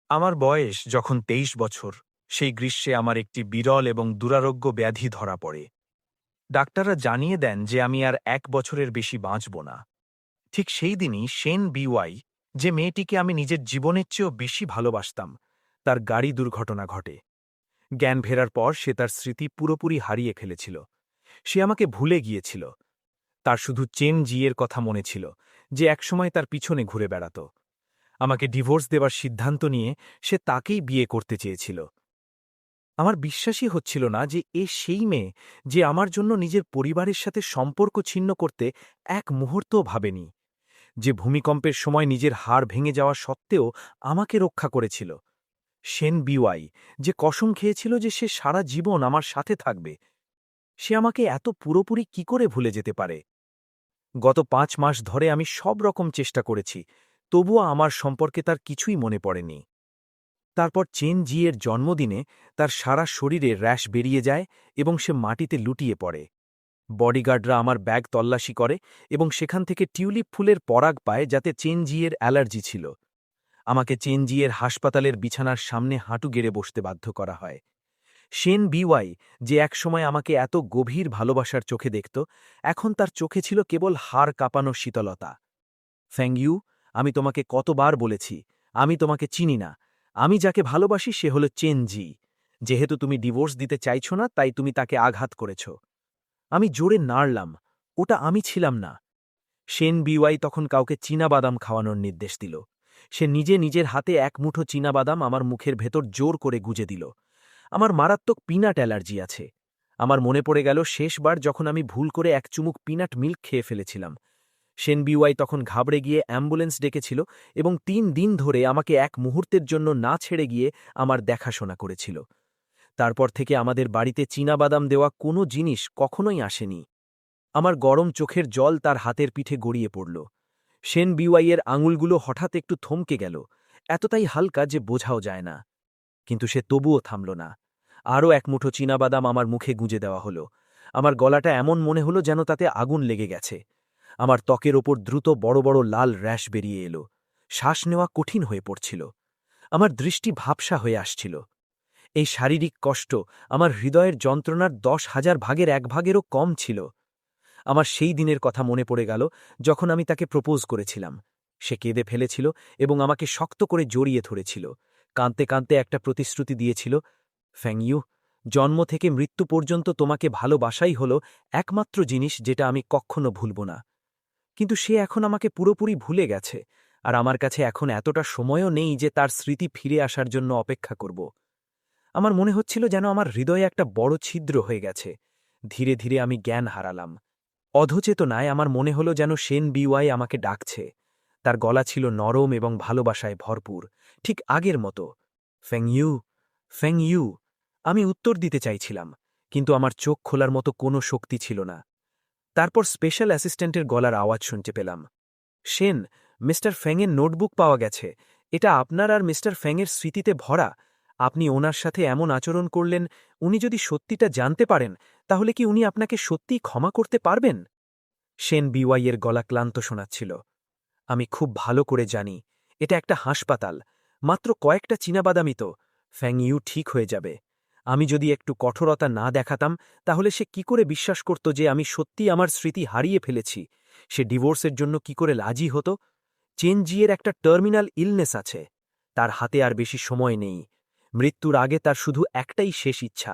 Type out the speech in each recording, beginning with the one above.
আমার বয়স যখন ২৩ বছর, সেই গ্রীষ্মে আমার একটি বিরল এবং দুরারোগ্য ব্যাধি ধরা পড়ে। ডাক্তাররা জানিয়ে দেন যে আমি আর ১ বছরের বেশি বাঁচব না। ঠিক সেই দিনই শেন বিওয়াই, যে মেয়েটিকে আমি নিজের জীবনের চেয়েও বেশি ভালোবাসতাম, তার গাড়ি দুর্ঘটনা ঘটে। জ্ঞান ফেরার পর সে তার স্মৃতি পুরোপুরি হারিয়ে ফেলেছিল। সে আমাকে ভুলে গিয়েছিল। তার শুধু চেন জিয়ের কথা মনে ছিল, যে একসময় তার পিছনে ঘুরে বেড়াত। আমাকে ডিভোর্স দেবার সিদ্ধান্ত নিয়ে সে তাকেই বিয়ে করতে চেয়েছিল। আমার বিশ্বাসই হচ্ছিল না যে সেই মেয়ে, যে আমার জন্য নিজের পরিবারের সাথে সম্পর্ক ছিন্ন করতে এক মুহূর্তও ভাবেনি, যে ভূমিকম্পের সময় নিজের হাড় ভেঙে যাওয়া সত্ত্বেও আমাকে রক্ষা করেছিল। শেন বিওয়াই, যে কসম খেয়েছিল যে সে সারা জীবন আমার সাথে থাকবে, সে আমাকে এত পুরোপুরি কি করে ভুলে যেতে পারে? গত ৫ মাস ধরে আমি সব রকম চেষ্টা করেছি, তবুও আমার সম্পর্কে তার কিছুই মনে পড়েনি। তারপর চেন জিয়ের জন্মদিনে তার সারা শরীরে র্যাশ বেরিয়ে যায় এবং সে মাটিতে লুটিয়ে পড়ে। বডিগার্ডরা আমার ব্যাগ তল্লাশি করে এবং সেখান থেকে টিউলিপ ফুলের পরাগ পায়, যাতে চেন জিয়ের অ্যালার্জি ছিল। আমাকে চেন জিয়ের হাসপাতালের বিছানার সামনে হাঁটু গেড়ে বসতে বাধ্য করা হয়। শেন বিওয়াই, যে একসময় আমাকে এত গভীর ভালোবাসার চোখে দেখত, এখন তার চোখে ছিল কেবল হাড় কাঁপানো শীতলতা। ফ্যাংইউ, আমি তোমাকে কতবার বলেছি, আমি তোমাকে চিনি না। আমি যাকে ভালোবাসি সে হল চেন জি। যেহেতু তুমি ডিভোর্স দিতে চাইছ না, তাই তুমি তাকে আঘাত করেছ। আমি জোরে নাড়লাম। ওটা আমি ছিলাম না। শেন বিওয়াই তখন কাউকে চীনাবাদাম খাওয়ানোর নির্দেশ দিল। সে নিজে নিজের হাতে এক মুঠো চীনাবাদাম আমার মুখের ভেতর জোর করে গুজে দিল। আমার মারাত্মক পিনাট অ্যালার্জি আছে। আমার মনে পড়ে গেল শেষবার যখন আমি ভুল করে এক চুমুক পিনাট মিল্ক খেয়ে ফেলেছিলাম। শেন বিওয়াই তখন ঘাবড়ে গিয়ে অ্যাম্বুলেন্স ডেকেছিল এবং ৩ দিন ধরে আমাকে এক মুহূর্তের জন্য না ছেড়ে গিয়ে আমার দেখাশোনা করেছিল। তারপর থেকে আমাদের বাড়িতে চীনাবাদাম দেওয়া কোনো জিনিস কখনোই আসেনি। আমার গরম চোখের জল তার হাতের পিঠে গড়িয়ে পড়ল। শেন বিওয়াইয়ের আঙুলগুলো হঠাৎ একটু থমকে গেল, এতটাই হালকা যে বোঝাও যায় না। কিন্তু সে তবুও থামল না। আরও এক মুঠো চীনাবাদাম আমার মুখে গুঁজে দেওয়া হলো। আমার গলাটা এমন মনে হলো যেন তাতে আগুন লেগে গেছে। আমার ত্বকের ওপর দ্রুত বড় বড় লাল র্যাশ বেরিয়ে এলো। শ্বাস নেওয়া কঠিন হয়ে পড়ছিল। আমার দৃষ্টি ভাবসা হয়ে আসছিল। এই শারীরিক কষ্ট আমার হৃদয়ের যন্ত্রণার ১০,০০০ ভাগের ১ ভাগেরও কম ছিল। আমার সেই দিনের কথা মনে পড়ে গেল, যখন আমি তাকে প্রপোজ করেছিলাম। সে কেঁদে ফেলেছিল এবং আমাকে শক্ত করে জড়িয়ে ধরেছিল। কাঁদতে কাঁদতে একটা প্রতিশ্রুতি দিয়েছিল, ফ্যাংইউ, জন্ম থেকে মৃত্যু পর্যন্ত তোমাকে ভালোবাসাই হল একমাত্র জিনিস যেটা আমি কখনো ভুলব না। কিন্তু সে এখন আমাকে পুরোপুরি ভুলে গেছে, আর আমার কাছে এখন এতটা সময়ও নেই যে তার স্মৃতি ফিরে আসার জন্য অপেক্ষা করব। আমার মনে হচ্ছিল যেন আমার হৃদয়ে একটা বড় ছিদ্র হয়ে গেছে। ধীরে ধীরে আমি জ্ঞান হারালাম। অধচেতনায় আমার মনে হলো যেন শেন বিওয়াই আমাকে ডাকছে। তার গলা ছিল নরম এবং ভালোবাসায় ভরপুর, ঠিক আগের মতো। ফ্যাংইউ, ফ্যাংইউ। আমি উত্তর দিতে চাইছিলাম, কিন্তু আমার চোখ খোলার মতো কোনো শক্তি ছিল না। তারপর স্পেশাল অ্যাসিস্ট্যান্টের গলার আওয়াজ শুনতে পেলাম। শেন, মিস্টার ফ্যাংয়ের নোটবুক পাওয়া গেছে। এটা আপনার আর মিস্টার ফ্যাংয়ের স্মৃতিতে ভরা। আপনি ওনার সাথে এমন আচরণ করলেন, উনি যদি সত্যিটা জানতে পারেন, তাহলে কি উনি আপনাকে সত্যিই ক্ষমা করতে পারবেন? শেন বিওয়াইয়ের গলা ক্লান্ত শোনাচ্ছিল। আমি খুব ভালো করে জানি, এটা একটা হাসপাতাল। মাত্র কয়েকটা চীনাবাদামই তো। ফ্যাংইউ ঠিক হয়ে যাবে। আমি যদি একটু কঠোরতা না দেখাতাম, তাহলে সে কি করে বিশ্বাস করত যে আমি সত্যি আমার স্মৃতি হারিয়ে ফেলেছি? সে ডিভোর্সের জন্য কি করে রাজি হতো? চেনজিয়ের একটা টার্মিনাল ইলনেস আছে। তার হাতে আর বেশি সময় নেই। মৃত্যুর আগে তার শুধু একটাই শেষ ইচ্ছা,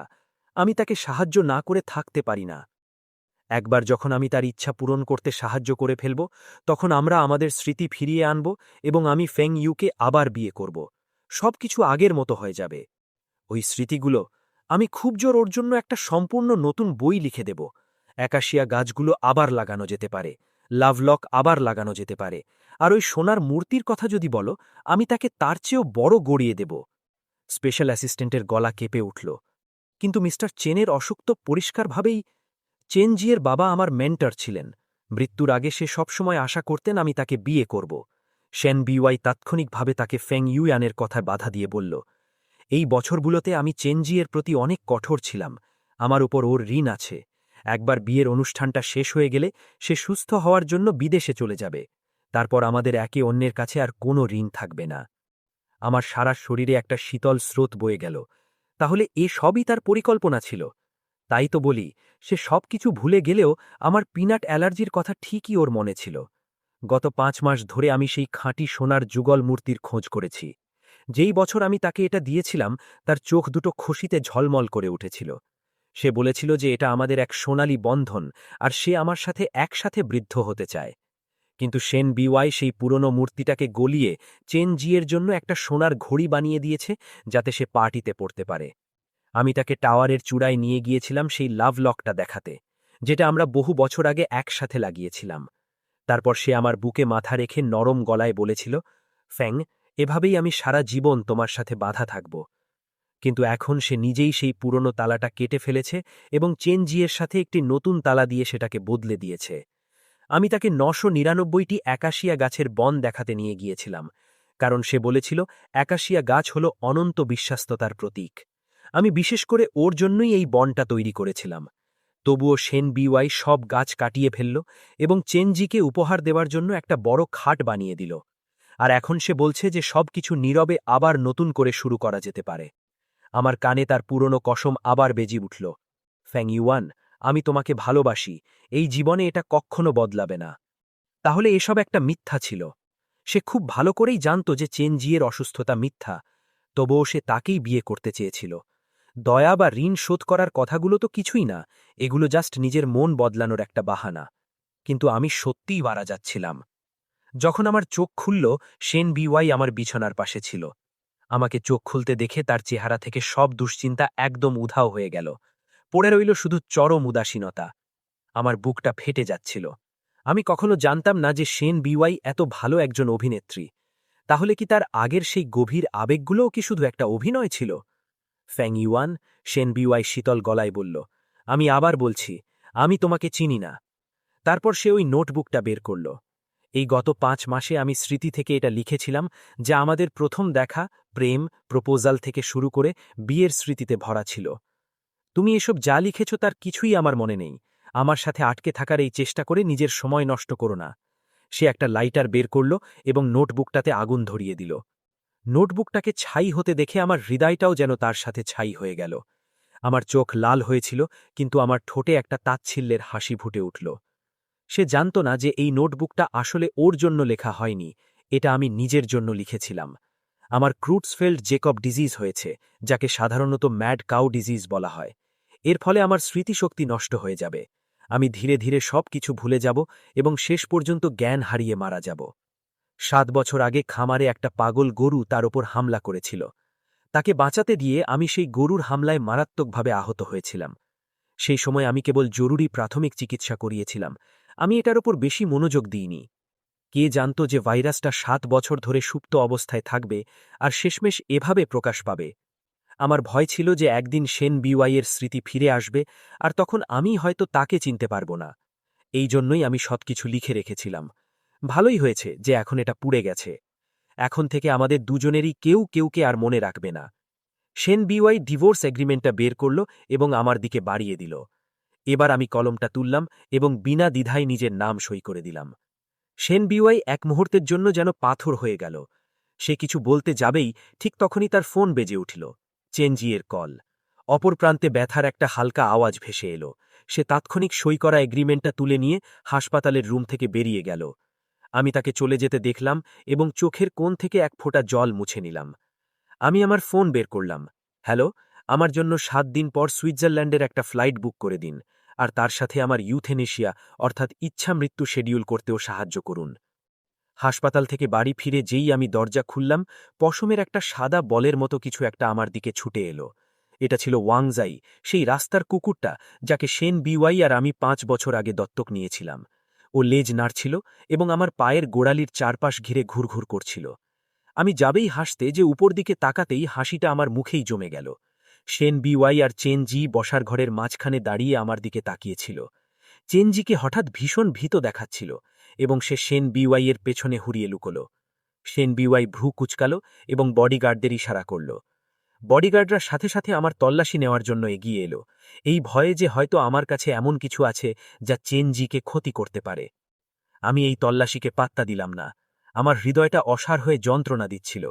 আমি তাকে সাহায্য না করে থাকতে পারি না। একবার যখন আমি তার ইচ্ছা পূরণ করতে সাহায্য করে ফেলব, তখন আমরা আমাদের স্মৃতি ফিরিয়ে আনব এবং আমি ফেং ইউকে আবার বিয়ে করব। সবকিছু আগের মতো হয়ে যাবে। ওই স্মৃতিগুলো, আমি খুব জোর ওর জন্য একটা সম্পূর্ণ নতুন বই লিখে দেব। অ্যাকাশিয়া গাছগুলো আবার লাগানো যেতে পারে, লাভলক আবার লাগানো যেতে পারে, আর ওই সোনার মূর্তির কথা যদি বলো, আমি তাকে তার চেয়েও বড় গড়িয়ে দেব। স্পেশাল অ্যাসিস্ট্যান্টের গলা কেঁপে উঠল। কিন্তু মিস্টার চেনের অসুখ তো পরিষ্কারভাবেই। চেনজিয়ের বাবা আমার মেন্টর ছিলেন। মৃত্যুর আগে সে সবসময় আশা করতেন আমি তাকে বিয়ে করব। শেন বিওয়াই তাৎক্ষণিকভাবে তাকে ফেং ইউয়ানের কথায় বাধা দিয়ে বলল, এই বছরগুলোতে আমি চেনজিয়ের প্রতি অনেক কঠোর ছিলাম। আমার উপর ওর ঋণ আছে। একবার বিয়ের অনুষ্ঠানটা শেষ হয়ে গেলে সে সুস্থ হওয়ার জন্য বিদেশে চলে যাবে। তারপর আমাদের একে অন্যের কাছে আর কোনো ঋণ থাকবে না। আমার সারা শরীরে একটা শীতল স্রোত বয়ে গেল। তাহলে এ সবই তার পরিকল্পনা ছিল। তাই তো বলি, সে সবকিছু ভুলে গেলেও আমার পিনাট অ্যালার্জির কথা ঠিকই ওর মনে ছিল। গত ৫ মাস ধরে আমি সেই খাঁটি সোনার যুগল মূর্তির খোঁজ করেছি। যেই বছর আমি তাকে এটা দিয়েছিলাম, তার চোখ দুটো খুশিতে ঝলমল করে উঠেছিল। সে বলেছিল যে এটা আমাদের এক সোনালী বন্ধন, আর সে আমার সাথে একসাথে বৃদ্ধ হতে চায়। কিন্তু সেন বিওয়াই সেই পুরনো মূর্তিটাকে গলিয়ে চেন জিয়ের জন্য একটা সোনার ঘড়ি বানিয়ে দিয়েছে, যাতে সে পার্টিতে পড়তে পারে। আমি তাকে টাওয়ারের চূড়ায় নিয়ে গিয়েছিলাম সেই লাভ লকটা দেখাতে, যেটা আমরা বহু বছর আগে একসাথে লাগিয়েছিলাম। তারপর সে আমার বুকে মাথা রেখে নরম গলায় বলেছিল, ফ্যাং, এভাবেই আমি সারা জীবন তোমার সাথে বাঁধা থাকব। কিন্তু এখন সে নিজেই সেই পুরনো তালাটা কেটে ফেলেছে এবং চেন জিয়ের সাথে একটি নতুন তালা দিয়ে সেটাকে বদলে দিয়েছে। আমি তাকে ৯৯৯টি একাশিয়া গাছের বন দেখাতে নিয়ে গিয়েছিলাম, কারণ সে বলেছিল একাশিয়া গাছ হল অনন্ত বিশ্বাস্ততার প্রতীক। আমি বিশেষ করে ওর জন্যই এই বনটা তৈরি করেছিলাম। তবুও সেন বিওয়াই সব গাছ কাটিয়ে ফেলল এবং চেনজিকে উপহার দেওয়ার জন্য একটা বড় খাট বানিয়ে দিল। আর এখন সে বলছে যে সবকিছু নীরবে আবার নতুন করে শুরু করা যেতে পারে। আমার কানে তার পুরনো কসম আবার বেজি উঠল, ফ্যাং ইউয়ান, আমি তোমাকে ভালোবাসি, এই জীবনে এটা কক্ষনো বদলাবে না। তাহলে এসব একটা মিথ্যা ছিল। সে খুব ভালো করেই জানত যে চেনজিয়ের অসুস্থতা মিথ্যা, তবুও সে তাকেই বিয়ে করতে চেয়েছিল। দয়া বা ঋণ শোধ করার কথাগুলো তো কিছুই না, এগুলো জাস্ট নিজের মন বদলানোর একটা বাহানা। কিন্তু আমি সত্যিই মারা যাচ্ছিলাম। যখন আমার চোখ খুলল, সেন বিওয়াই আমার বিছানার পাশে ছিল। আমাকে চোখ খুলতে দেখে তার চেহারা থেকে সব দুশ্চিন্তা একদম উধাও হয়ে গেল। পড়ে রইল শুধু চরম উদাসীনতা। আমার বুকটা ফেটে যাচ্ছিল। আমি কখনো জানতাম না যে সেন বিওয়াই এত ভালো একজন অভিনেত্রী। তাহলে কি তার আগের সেই গভীর আবেগগুলোও কি শুধু একটা অভিনয় ছিল? ফ্যাং ইউয়ান, সেন বিওয়াই শীতল গলায় বলল, আমি আবার বলছি, আমি তোমাকে চিনি না। তারপর সে ওই নোটবুকটা বের করল। এই গত ৫ মাসে আমি স্মৃতি থেকে এটা লিখেছিলাম, যা আমাদের প্রথম দেখা, প্রেম, প্রপোজাল থেকে শুরু করে বিয়ের স্মৃতিতে ভরা ছিল। তুমি এসব যা লিখেছ তার কিছুই আমার মনে নেই। আমার সাথে আটকে থাকার এই চেষ্টা করে নিজের সময় নষ্ট করো না। সে একটা লাইটার বের করল এবং নোটবুকটাতে আগুন ধরিয়ে দিল। নোটবুকটাকে ছাই হতে দেখে আমার হৃদয়টাও যেন তার সাথে ছাই হয়ে গেল। আমার চোখ লাল হয়েছিল, কিন্তু আমার ঠোঁটে একটা তাচ্ছিল্যের হাসি ফুটে উঠল। সে জানত না যে এই নোটবুকটা আসলে ওর জন্য লেখা হয়নি, এটা আমি নিজের জন্য লিখেছিলাম। আমার ক্রুটসফেল্ড জেকব ডিজিজ হয়েছে, যাকে সাধারণত ম্যাড কাউ ডিজিজ বলা হয়। এর ফলে আমার স্মৃতিশক্তি নষ্ট হয়ে যাবে। আমি ধীরে ধীরে সব কিছু ভুলে যাব এবং শেষ পর্যন্ত জ্ঞান হারিয়ে মারা যাব। ৭ বছর আগে খামারে একটা পাগল গরু তার ওপর হামলা করেছিল। তাকে বাঁচাতে দিয়ে আমি সেই গরুর হামলায় মারাত্মকভাবে আহত হয়েছিলাম। সেই সময় আমি কেবল জরুরি প্রাথমিক চিকিৎসা করিয়েছিলাম। আমি এটার ওপর বেশি মনোযোগ দিইনি। কে জানত যে ভাইরাসটা ৭ বছর ধরে সুপ্ত অবস্থায় থাকবে আর শেষমেশ এভাবে প্রকাশ পাবে। আমার ভয় ছিল যে একদিন সেন বিওয়াইয়ের স্মৃতি ফিরে আসবে, আর তখন আমি হয়তো তাকে চিনতে পারব না। এই জন্যই আমি সবকিছু লিখে রেখেছিলাম। ভালোই হয়েছে যে এখন এটা পুড়ে গেছে। এখন থেকে আমাদের দুজনেরই কেউ কেউকে আর মনে রাখবে না। সেন বিওয়াই ডিভোর্স এগ্রিমেন্টটা বের করল এবং আমার দিকে বাড়িয়ে দিল। এবার আমি কলমটা তুললাম এবং বিনা দ্বিধায় নিজের নাম সই করে দিলাম। সেন বিওয়াই এক মুহূর্তের জন্য যেন পাথর হয়ে গেল। সে কিছু বলতে যাবেই ঠিক তখনই তার ফোন বেজে উঠল। চেনজিয়ের কল। অপর প্রান্তে ব্যথার একটা হালকা আওয়াজ ভেসে এলো। সে তাৎক্ষণিক সই করা এগ্রিমেন্টটা তুলে নিয়ে হাসপাতালের রুম থেকে বেরিয়ে গেল। আমি তাকে চলে যেতে দেখলাম এবং চোখের কোণ থেকে এক ফোঁটা জল মুছে নিলাম। আমি আমার ফোন বের করলাম। হ্যালো, আমার জন্য ৭ দিন পর সুইজারল্যান্ডের একটা ফ্লাইট বুক করে দিন, আর তার সাথে আমার ইউথেনেশিয়া অর্থাৎ ইচ্ছা মৃত্যু শেডিউল করতেও সাহায্য করুন। হাসপাতাল থেকে বাড়ি ফিরে যেই আমি দরজা খুললাম, পশমের একটা সাদা বলের মতো কিছু একটা আমার দিকে ছুটে এলো। এটা ছিল ওয়াংজাই, সেই রাস্তার কুকুরটা যাকে সেন বিওয়াই আর আমি ৫ বছর আগে দত্তক নিয়েছিলাম। ও লেজ নাড়ছিল এবং আমার পায়ের গোড়ালির চারপাশ ঘিরে ঘুরঘুর করছিল। আমি যাবেই হাসতে যে উপর দিকে তাকাতেই হাসিটা আমার মুখেই জমে গেল। সেন বিওয়াই আর চেনজি বসার ঘরের মাঝখানে দাঁড়িয়ে আমার দিকে তাকিয়েছিল। চেনজিকে হঠাৎ ভীষণ ভীত দেখাচ্ছিল এবং সে সেন বিওয়াইয়ের পেছনে হুড়িয়ে লুকোল। সেন বিওয়াই ভ্রু কুচকাল এবং বডিগার্ডদের ইশারা করল। বডিগার্ডরা সাথে সাথে আমার তল্লাশি নেওয়ার জন্য এগিয়ে এলো, এই ভয়ে যে হয়তো আমার কাছে এমন কিছু আছে যা চেনজিকে ক্ষতি করতে পারে। আমি এই তল্লাশিকে পাত্তা দিলাম না। আমার হৃদয়টা অসাড় হয়ে যন্ত্রণা দিচ্ছিল।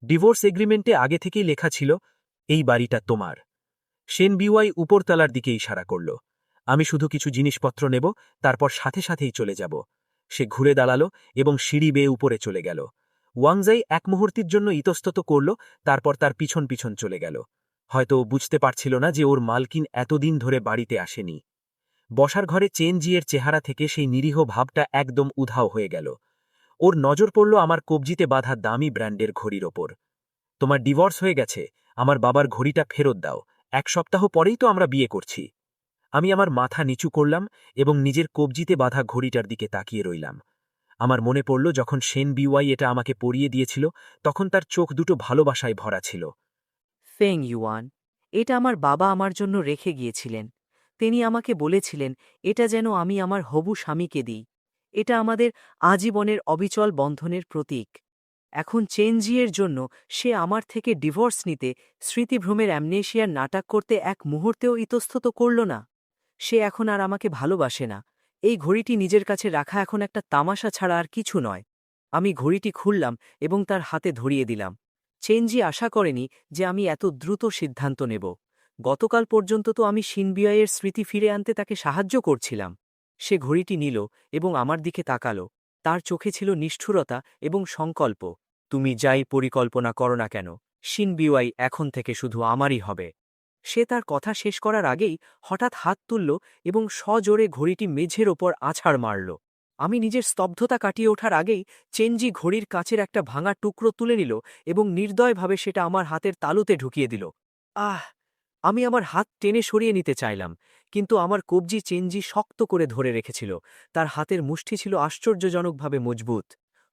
ডিভোর্স এগ্রিমেন্টে আগে থেকেই লেখা ছিল, এই বাড়িটা তোমার। সেন বিওয়াই উপরতলার দিকে ইশারা করল। আমি শুধু কিছু জিনিসপত্র নেব, তারপর সাথে সাথেই চলে যাব। সে ঘুরে দাঁড়ালো এবং সিঁড়ি বেয়ে উপরে চলে গেল। ওয়াংজাই এক মুহূর্তের জন্য ইতস্তত করল, তারপর তার পিছন পিছন চলে গেল। হয়তো ও বুঝতে পারছিল না যে ওর মালকিন এতদিন ধরে বাড়িতে আসেনি। বসার ঘরে চেনজিয়ের চেহারা থেকে সেই নিরীহ ভাবটা একদম উধাও হয়ে গেল। ওর নজর পড়ল আমার কবজিতে বাঁধা দামি ব্র্যান্ডের ঘড়ির ওপর। তোমার ডিভোর্স হয়ে গেছে, আমার বাবার ঘড়িটা ফেরত দাও। 1 সপ্তাহ পরেই তো আমরা বিয়ে করছি। আমি আমার মাথা নিচু করলাম এবং নিজের কবজিতে বাঁধা ঘড়িটার দিকে তাকিয়ে রইলাম। আমার মনে পড়ল যখন সেন বিওয়াই এটা আমাকে পরিয়ে দিয়েছিল, তখন তার চোখ দুটো ভালোবাসায় ভরা ছিল। ফেং ইউয়ান, এটা আমার বাবা আমার জন্য রেখে গিয়েছিলেন। তিনি আমাকে বলেছিলেন এটা যেন আমি আমার হবু স্বামীকে দিই। এটা আমাদের আজীবনের অবিচল বন্ধনের প্রতীক। এখন চেনজিয়ের জন্য সে আমার থেকে ডিভোর্স নিতে, স্মৃতিভ্রমের অ্যামনেশিয়ার নাটক করতে এক মুহূর্তেও ইতস্তত করল না। সে এখন আর আমাকে ভালোবাসে না। এই ঘড়িটি নিজের কাছে রাখা এখন একটা তামাশা ছাড়া আর কিছু নয়। আমি ঘড়িটি খুললাম এবং তার হাতে ধরিয়ে দিলাম। চেনজি আশা করেনি যে আমি এত দ্রুত সিদ্ধান্ত নেব। গতকাল পর্যন্ত তো আমি শিনবিয়াইয়ের স্মৃতি ফিরে আনতে তাকে সাহায্য করছিলাম। সে ঘড়িটি নিল এবং আমার দিকে তাকালো। তার চোখে ছিল নিষ্ঠুরতা এবং সংকল্প। তুমি যাই পরিকল্পনা করো না কেন, শিনবিওয়াই এখন থেকে শুধু আমারই হবে। সে তার কথা শেষ করার আগেই হঠাৎ হাত তুলল এবং সজোরে ঘড়িটি মেঝের ওপর আছাড় মারল। আমি নিজের স্তব্ধতা কাটিয়ে ওঠার আগেই চেনজি ঘড়ির কাচের একটা ভাঙা টুকরো তুলে নিল এবং নির্দয়ভাবে সেটা আমার হাতের তালুতে ঢুকিয়ে দিল। আহ! আমি আমার হাত টেনে সরিয়ে নিতে চাইলাম, কিন্তু আমার কবজি চেনজি শক্ত করে ধরে রেখেছিল। তার হাতের মুষ্টি ছিল আশ্চর্যজনকভাবে মজবুত।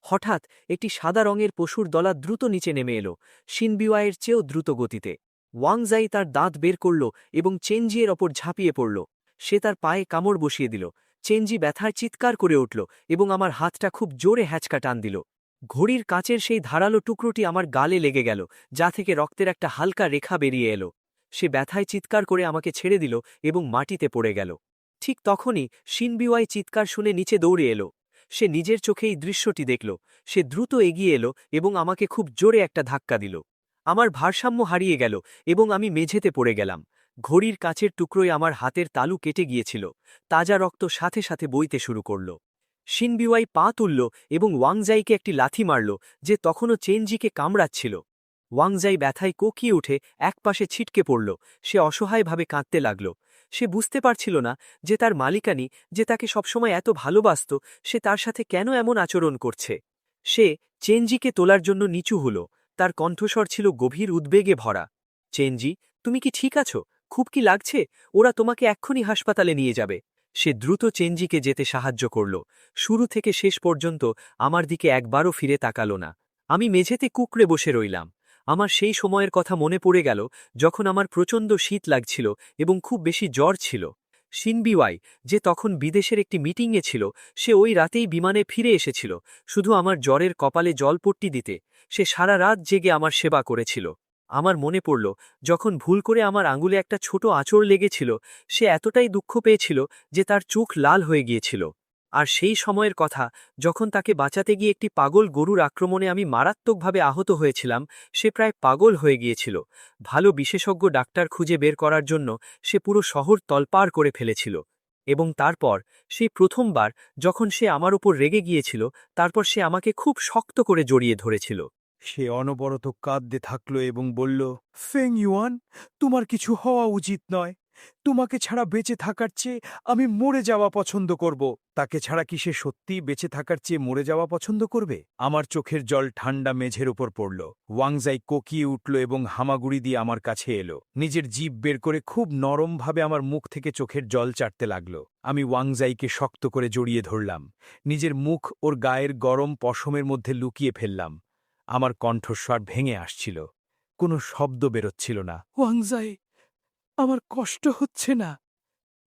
হঠাৎ একটি সাদা রঙের পশুর দলা দ্রুত নিচে নেমে এলো, শিনবিওয়াইয়ের চেয়েও দ্রুত গতিতে। ওয়াংজাই তার দাঁত বের করল এবং চেনজিয়ের ওপর ঝাঁপিয়ে পড়ল। সে তার পায়ে কামড় বসিয়ে দিল। চেনজি ব্যথায় চিৎকার করে উঠল এবং আমার হাতটা খুব জোরে হ্যাঁচকা টান দিল। ঘড়ির কাচের সেই ধারালো টুকরোটি আমার গালে লেগে গেল, যা থেকে রক্তের একটা হালকা রেখা বেরিয়ে এলো। সে ব্যথায় চিৎকার করে আমাকে ছেড়ে দিল এবং মাটিতে পড়ে গেল। ঠিক তখনই শিনবিওয়াই চিৎকার শুনে নিচে দৌড়ে এলো। সে নিজের চোখে এই দৃশ্যটি দেখল। সে দ্রুত এগিয়ে এলো এবং আমাকে খুব জোরে একটা ধাক্কা দিল। আমার ভারসাম্য হারিয়ে গেল এবং আমি মেঝেতে পড়ে গেলাম। ঘড়ির কাচের টুকরোয় আমার হাতের তালু কেটে গিয়েছিল। তাজা রক্ত সাথে সাথে বইতে শুরু করল। শিনবিওয়াই পা তুলল এবং ওয়াংজাইকে একটি লাথি মারল, যে তখনও চেনজিকে কামড়াচ্ছিল। ওয়াংজাই ব্যথায় কোকিয়ে উঠে একপাশে ছিটকে পড়ল। সে অসহায়ভাবে কাঁদতে লাগল। সে বুঝতে পারছিল না যে তার মালিকানি, যে তাকে সবসময় এত ভালোবাসত, সে তার সাথে কেন এমন আচরণ করছে। সে চেনজিকে তোলার জন্য নিচু হল। তার কণ্ঠস্বর ছিল গভীর উদ্বেগে ভরা। চেনজি, তুমি কি ঠিক আছো? খুব কি লাগছে? ওরা তোমাকে এক্ষুনি হাসপাতালে নিয়ে যাবে। সে দ্রুত চেনজিকে যেতে সাহায্য করল। শুরু থেকে শেষ পর্যন্ত আমার দিকে একবারও ফিরে তাকালো না। আমি মেঝেতে কুঁকড়ে বসে রইলাম। আমার সেই সময়ের কথা মনে পড়ে গেল, যখন আমার প্রচণ্ড শীত লাগছিল এবং খুব বেশি জ্বর ছিল। শিনবিওয়াই, যে তখন বিদেশের একটি মিটিংয়ে ছিল, সে ওই রাতেই বিমানে ফিরে এসেছিল, শুধু আমার জ্বরের কপালে জলপট্টি দিতে। সে সারা রাত জেগে আমার সেবা করেছিল। আমার মনে পড়ল, যখন ভুল করে আমার আঙুলে একটা ছোট আঁচড় লেগেছিল, সে এতটাই দুঃখ পেয়েছিল যে তার চোখ লাল হয়ে গিয়েছিল। আর সেই সময়ের কথা, যখন তাকে বাঁচাতে গিয়ে একটি পাগল গরুর আক্রমণে আমি মারাত্মকভাবে আহত হয়েছিলাম। সে প্রায় পাগল হয়ে গিয়েছিল। ভালো বিশেষজ্ঞ ডাক্তার খুঁজে বের করার জন্য সে পুরো শহর তলপাড় করে ফেলেছিল। এবং তারপর, সেই প্রথমবার যখন সে আমার উপর রেগে গিয়েছিল, তারপর সে আমাকে খুব শক্ত করে জড়িয়ে ধরেছিল। সে অনবরত কাঁদতে থাকল এবং বলল, ফেং ইউয়ান, তোমার কিছু হওয়া উচিত নয়। তোমাকে ছাড়া বেঁচে থাকার চেয়ে আমি মরে যাওয়া পছন্দ করব। তাকে ছাড়া কি সে সত্যিই বেঁচে থাকার চেয়ে মরে যাওয়া পছন্দ করবে? আমার চোখের জল ঠান্ডা মেঝের উপর পড়ল। ওয়াংজাই কোকিয়ে উঠল এবং হামাগুড়ি দিয়ে আমার কাছে এলো। নিজের জিভ বের করে খুব নরমভাবে আমার মুখ থেকে চোখের জল চাটতে লাগল। আমি ওয়াংজাইকে শক্ত করে জড়িয়ে ধরলাম। নিজের মুখ ওর গায়ের গরম পশমের মধ্যে লুকিয়ে ফেললাম। আমার কণ্ঠস্বর ভেঙে আসছিল। কোনো শব্দ বেরোচ্ছিল না। ওয়াংজাই, আমার কষ্ট হচ্ছে না।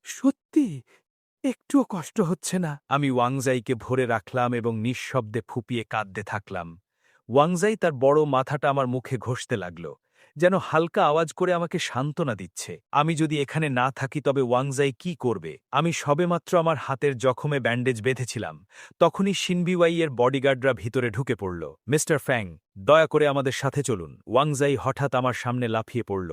সত্যি, একটুও কষ্ট হচ্ছে না। আমি ওয়াংজাইকে ভরে রাখলাম এবং নিঃশব্দে ফুপিয়ে কাঁদতে থাকলাম। ওয়াংজাই তার বড় মাথাটা আমার মুখে ঘষতে লাগল। যেন হালকা আওয়াজ করে আমাকে সান্ত্বনা দিচ্ছে। আমি যদি এখানে না থাকি তবে ওয়াংজাই কি করবে? আমি সবেমাত্র আমার হাতের জখমে ব্যান্ডেজ বেঁধেছিলাম, তখনই শিনবিওয়াইয়ের বডিগার্ডরা ভিতরে ঢুকে পড়ল। মিস্টার ফ্যাং, দয়া করে আমাদের সাথে চলুন। ওয়াংজাই হঠাৎ আমার সামনে লাফিয়ে পড়ল।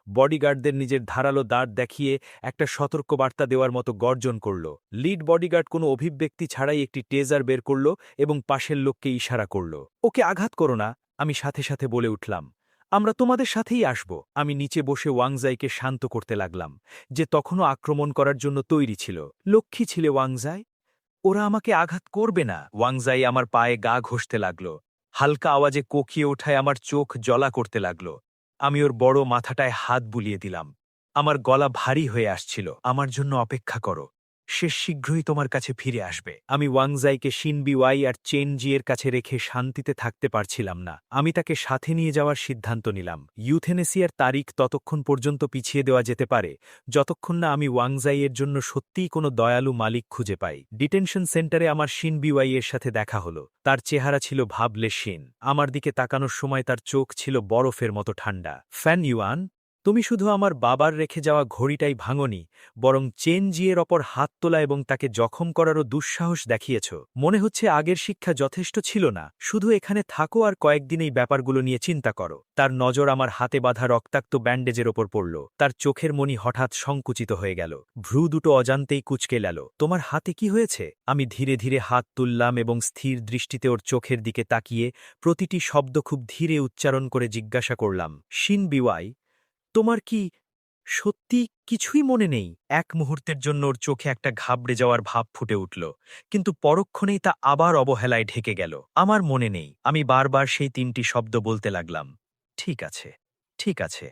বডিগার্ডদের নিজের ধারালো দাঁত দেখিয়ে একটা সতর্কবার্তা দেওয়ার মতো গর্জন করল। লিড বডিগার্ড কোনো অভিব্যক্তি ছাড়াই একটি টেজার বের করল এবং পাশের লোককে ইশারা করল। ওকে আঘাত করো না, আমি সাথে সাথে বলে উঠলাম। আমরা তোমাদের সাথেই আসব। আমি নিচে বসে ওয়াংজাইকে শান্ত করতে লাগলাম, যে তখনও আক্রমণ করার জন্য তৈরি ছিল। লক্ষ্মী ছিলে ওয়াংজাই, ওরা আমাকে আঘাত করবে না। ওয়াংজাই আমার পায়ে গা ঘষতে লাগল, হালকা আওয়াজে কোকিয়ে ওঠায় আমার চোখ জ্বলা করতে লাগল। আমি ওর বড় মাথাটায় হাত বুলিয়ে দিলাম। আমার গলা ভারী হয়ে আসছিল। আমার জন্য অপেক্ষা করো, সে শীঘ্রই তোমার কাছে ফিরে আসবে। আমি ওয়াংজাইকে শিনবিওয়াই আর চেনজি এর কাছে রেখে শান্তিতে থাকতে পারছিলাম না। আমি তাকে সাথে নিয়ে যাওয়ার সিদ্ধান্ত নিলাম। ইউথেনেসিয়ার তারিখ ততক্ষণ পর্যন্ত পিছিয়ে দেওয়া যেতে পারে যতক্ষণ না আমি ওয়াংজাইয়ের জন্য সত্যিই কোনো দয়ালু মালিক খুঁজে পাই। ডিটেনশন সেন্টারে আমার শিনবিওয়াই এর সাথে দেখা হলো। তার চেহারা ছিল ভাবলেশহীন। আমার দিকে তাকানোর সময় তার চোখ ছিল বরফের মতো ঠান্ডা। ফ্যান ইউয়ান, তুমি শুধু আমার বাবার রেখে যাওয়া ঘড়িটাই ভাঙনি, বরং চেনজিয়ের ওপর হাত তোলা এবং তাকে জখম করারও দুঃসাহস দেখিয়েছ। মনে হচ্ছে আগের শিক্ষা যথেষ্ট ছিল না। শুধু এখানে থাকো আর কয়েকদিন এই ব্যাপারগুলো নিয়ে চিন্তা করো। তার নজর আমার হাতে বাঁধা রক্তাক্ত ব্যান্ডেজের ওপর পড়ল। তার চোখের মনি হঠাৎ সংকুচিত হয়ে গেল। ভ্রু দুটো অজান্তেই কুঁচকে গেল। তোমার হাতে কি হয়েছে? আমি ধীরে ধীরে হাত তুললাম এবং স্থির দৃষ্টিতে ওর চোখের দিকে তাকিয়ে প্রতিটি শব্দ খুব ধীরে উচ্চারণ করে জিজ্ঞাসা করলাম, শিনবিওয়াই, তোমার কি সত্যি কিছুই মনে নেই? এক মুহূর্তের জন্য ওর চোখে একটা ঘাবড়ে যাওয়ার ভাব ফুটে উঠল, কিন্তু পরক্ষণেই তা আবার অবহেলায় ঢেকে গেল। আমার মনে নেই। আমি বারবার সেই ৩টি শব্দ বলতে লাগলাম, ঠিক আছে, ঠিক আছে,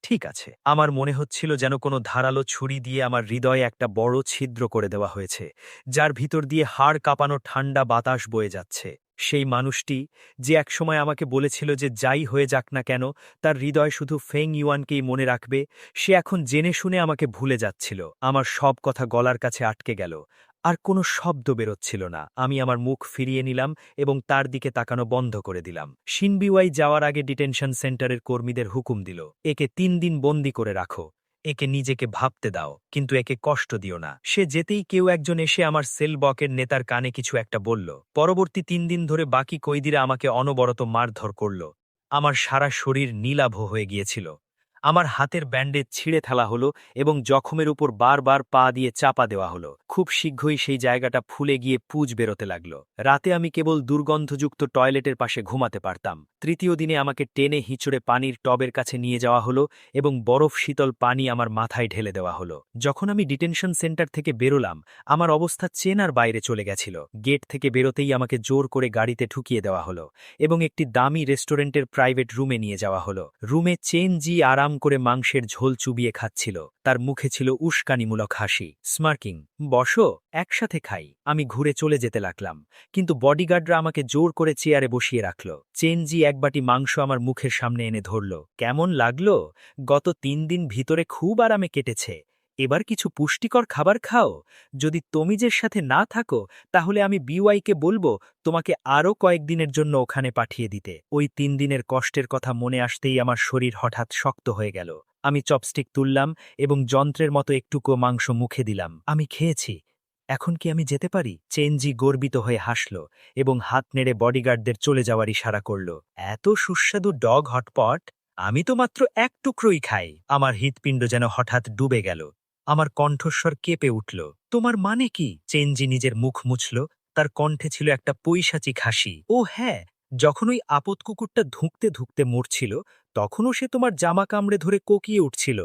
ঠিক আছে। আমার মনে হচ্ছিল যেন কোনো ধারালো ছুরি দিয়ে আমার হৃদয়ে একটা বড় ছিদ্র করে দেওয়া হয়েছে, যার ভিতর দিয়ে হাড় কাঁপানো ঠান্ডা বাতাস বয়ে যাচ্ছে। সেই মানুষটি, যে একসময় আমাকে বলেছিল যে যাই হয়ে যাক না কেন তার হৃদয় শুধু ফেং ইউয়ানকেই মনে রাখবে, সে এখন জেনে শুনে আমাকে ভুলে যাচ্ছিল। আমার সব কথা গলার কাছে আটকে গেল, আর কোনো শব্দ বেরোচ্ছিল না। আমি আমার মুখ ফিরিয়ে নিলাম এবং তার দিকে তাকানো বন্ধ করে দিলাম। শিনবিওয়াই যাওয়ার আগে ডিটেনশন সেন্টারের কর্মীদের হুকুম দিল, একে ৩ দিন বন্দি করে রাখো। একে নিজেকে ভাবতে দাও, কিন্তু একে কষ্ট দিও না। সে যেতেই কেউ একজন এসে আমার সেলবকের নেতার কানে কিছু একটা বলল। পরবর্তী ৩ দিন ধরে বাকি কয়েদিরা আমাকে অনবরত মারধর করল। আমার সারা শরীর নীলাভ হয়ে গিয়েছিল। আমার হাতের ব্যান্ডেজ ছিঁড়ে ফেলা হলো এবং জখমের উপর বারবার পা দিয়ে চাপা দেওয়া হলো। খুব শীঘ্রই সেই জায়গাটা ফুলে গিয়ে পুজ বেরোতে লাগল। রাতে আমি কেবল দুর্গন্ধযুক্ত টয়লেটের পাশে ঘুমাতে পারতাম। তৃতীয় দিনে আমাকে টেনে হিঁচড়ে পানির টবের কাছে নিয়ে যাওয়া হলো এবং বরফ শীতল পানি আমার মাথায় ঢেলে দেওয়া হলো। যখন আমি ডিটেনশন সেন্টার থেকে বেরোলাম, আমার অবস্থা চেনার বাইরে চলে গেছিল। গেট থেকে বেরোতেই আমাকে জোর করে গাড়িতে ঠুকিয়ে দেওয়া হলো এবং একটি দামি রেস্টুরেন্টের প্রাইভেট রুমে নিয়ে যাওয়া হলো। রুমে চেনজি আরাম করে মাংসের ঝোল চুবিয়ে খাচ্ছিল। তার মুখে ছিল উস্কানিমূলক হাসি, স্মার্কিং। বসো, একসাথে খাই। আমি ঘুরে চলে যেতে লাগলাম, কিন্তু বডিগার্ডরা আমাকে জোর করে চেয়ারে বসিয়ে রাখল। চেনজি এক বাটি মাংস আমার মুখের সামনে এনে ধরল। কেমন লাগলো? গত ৩ দিন ভিতরে খুব আরামে কেটেছে। এবার কিছু পুষ্টিকর খাবার খাও। যদি তমিজের সাথে না থাকো তাহলে আমি বিওয়াইকে বলবো তোমাকে আরও কয়েকদিনের জন্য ওখানে পাঠিয়ে দিতে। ওই ৩ দিনের কষ্টের কথা মনে আসতেই আমার শরীর হঠাৎ শক্ত হয়ে গেল। আমি চপস্টিক তুললাম এবং যন্ত্রের মতো একটুকু মাংস মুখে দিলাম। আমি খেয়েছি। এখন কি আমি যেতে পারি? চেনজি গর্বিত হয়ে হাসল এবং হাত নেড়ে বডিগার্ডদের চলে যাওয়ার ইশারা করল। এত সুস্বাদু ডগ হটপট, আমি তো মাত্র এক টুকরোই খাই। আমার হৃৎপিণ্ড যেন হঠাৎ ডুবে গেল। আমার কণ্ঠস্বর কেঁপে উঠল। তোমার মানে কি? চেনজি নিজের মুখ মুছল। তার কণ্ঠে ছিল একটা পৈশাচিক হাসি। ও হ্যাঁ, যখন ওই আপদ কুকুরটা ধুঁকতে ধুঁকতে মরছিল, তখনও সে তোমার জামা কামড়ে ধরে কোকিয়ে উঠছিল।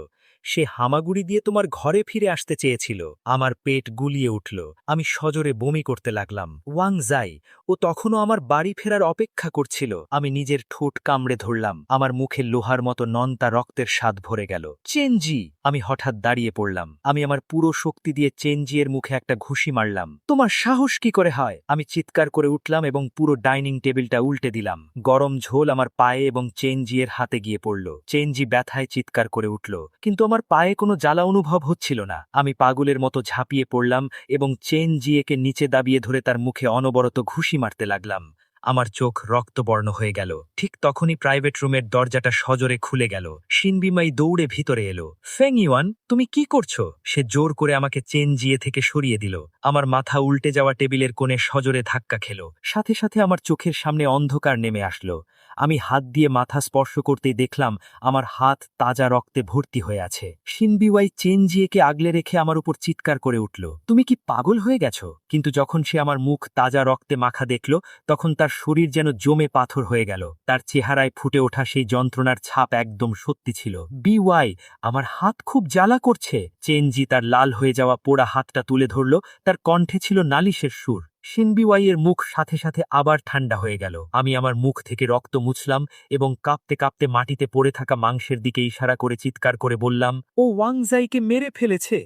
সে হামাগুড়ি দিয়ে তোমার ঘরে ফিরে আসতে চেয়েছিল। আমার পেট গুলিয়ে উঠল। আমি সজোরে বমি করতে লাগলাম। ওয়াংজাই, ও তখনও আমার বাড়ি ফেরার অপেক্ষা করছিল। আমি নিজের ঠোঁট কামড়ে ধরলাম। আমার মুখে লোহার মতো নন্তা রক্তের স্বাদ ভরে গেল। চেনজি! আমি হঠাৎ দাঁড়িয়ে পড়লাম। আমি আমার পুরো শক্তি দিয়ে চেনজিয়ের মুখে একটা ঘুষি মারলাম। তোমার সাহস কি করে হয়? আমি চিৎকার করে উঠলাম এবং পুরো ডাইনিং টেবিলটা উল্টে দিলাম। গরম ঝোল আমার পায়ে এবং চেনজিয়ের হাতে গিয়ে পড়ল। চেনজি ব্যথায় চিৎকার করে উঠল, কিন্তু আমার পায়ে কোনো জ্বালা অনুভব হচ্ছিল না। আমি পাগলের মতো ঝাঁপিয়ে পড়লাম এবং চেনজিয়েকে নিচে দাবিয়ে ধরে তার মুখে অনবরত ঘুষি মারতে লাগলাম। আমার চোখ রক্তবর্ণ হয়ে গেল। ঠিক তখনই প্রাইভেট রুমের দরজাটা সজোরে খুলে গেল। শিনবিমাই দৌড়ে ভিতরে এলো। ফেং ইউয়ান, তুমি কি করছো? সে জোর করে আমাকে চেন জিয়ে থেকে সরিয়ে দিল। আমার মাথা উল্টে যাওয়া টেবিলের কোণে সজোরে ধাক্কা খেল। সাথে সাথে আমার চোখের সামনে অন্ধকার নেমে আসলো। আমি হাত দিয়ে মাথা স্পর্শ করতেই দেখলাম আমার হাত তাজা রক্তে ভর্তি হয়ে আছে। শিনবিওয়াই চেন জিয়েকে আগলে রেখে আমার উপর চিৎকার করে উঠল, তুমি কি পাগল হয়ে গেছো? কিন্তু যখন সে আমার মুখ তাজা রক্তে মাখা দেখল, তখন তার শরীর যেন জমে পাথর হয়ে গেল। তার চেহারায় ফুটে ওঠা সেই যন্ত্রণার ছাপ একদম সত্যি ছিল। বিওয়াই, আমার হাত খুব জ্বালা করছে। চেনজি তার লাল হয়ে যাওয়া পোড়া হাতটা তুলে ধরল। তার কণ্ঠে ছিল নালিশের সুর। শিনবিওয়াইয়ের মুখ সাথে সাথে আবার ঠান্ডা হয়ে গেল। আমি আমার মুখ থেকে রক্ত মুছলাম এবং কাঁপতে কাঁপতে মাটিতে পড়ে থাকা মাংসের দিকে ইশারা করে চিৎকার করে বললাম, ও ওয়াংজাইকে মেরে ফেলেছে।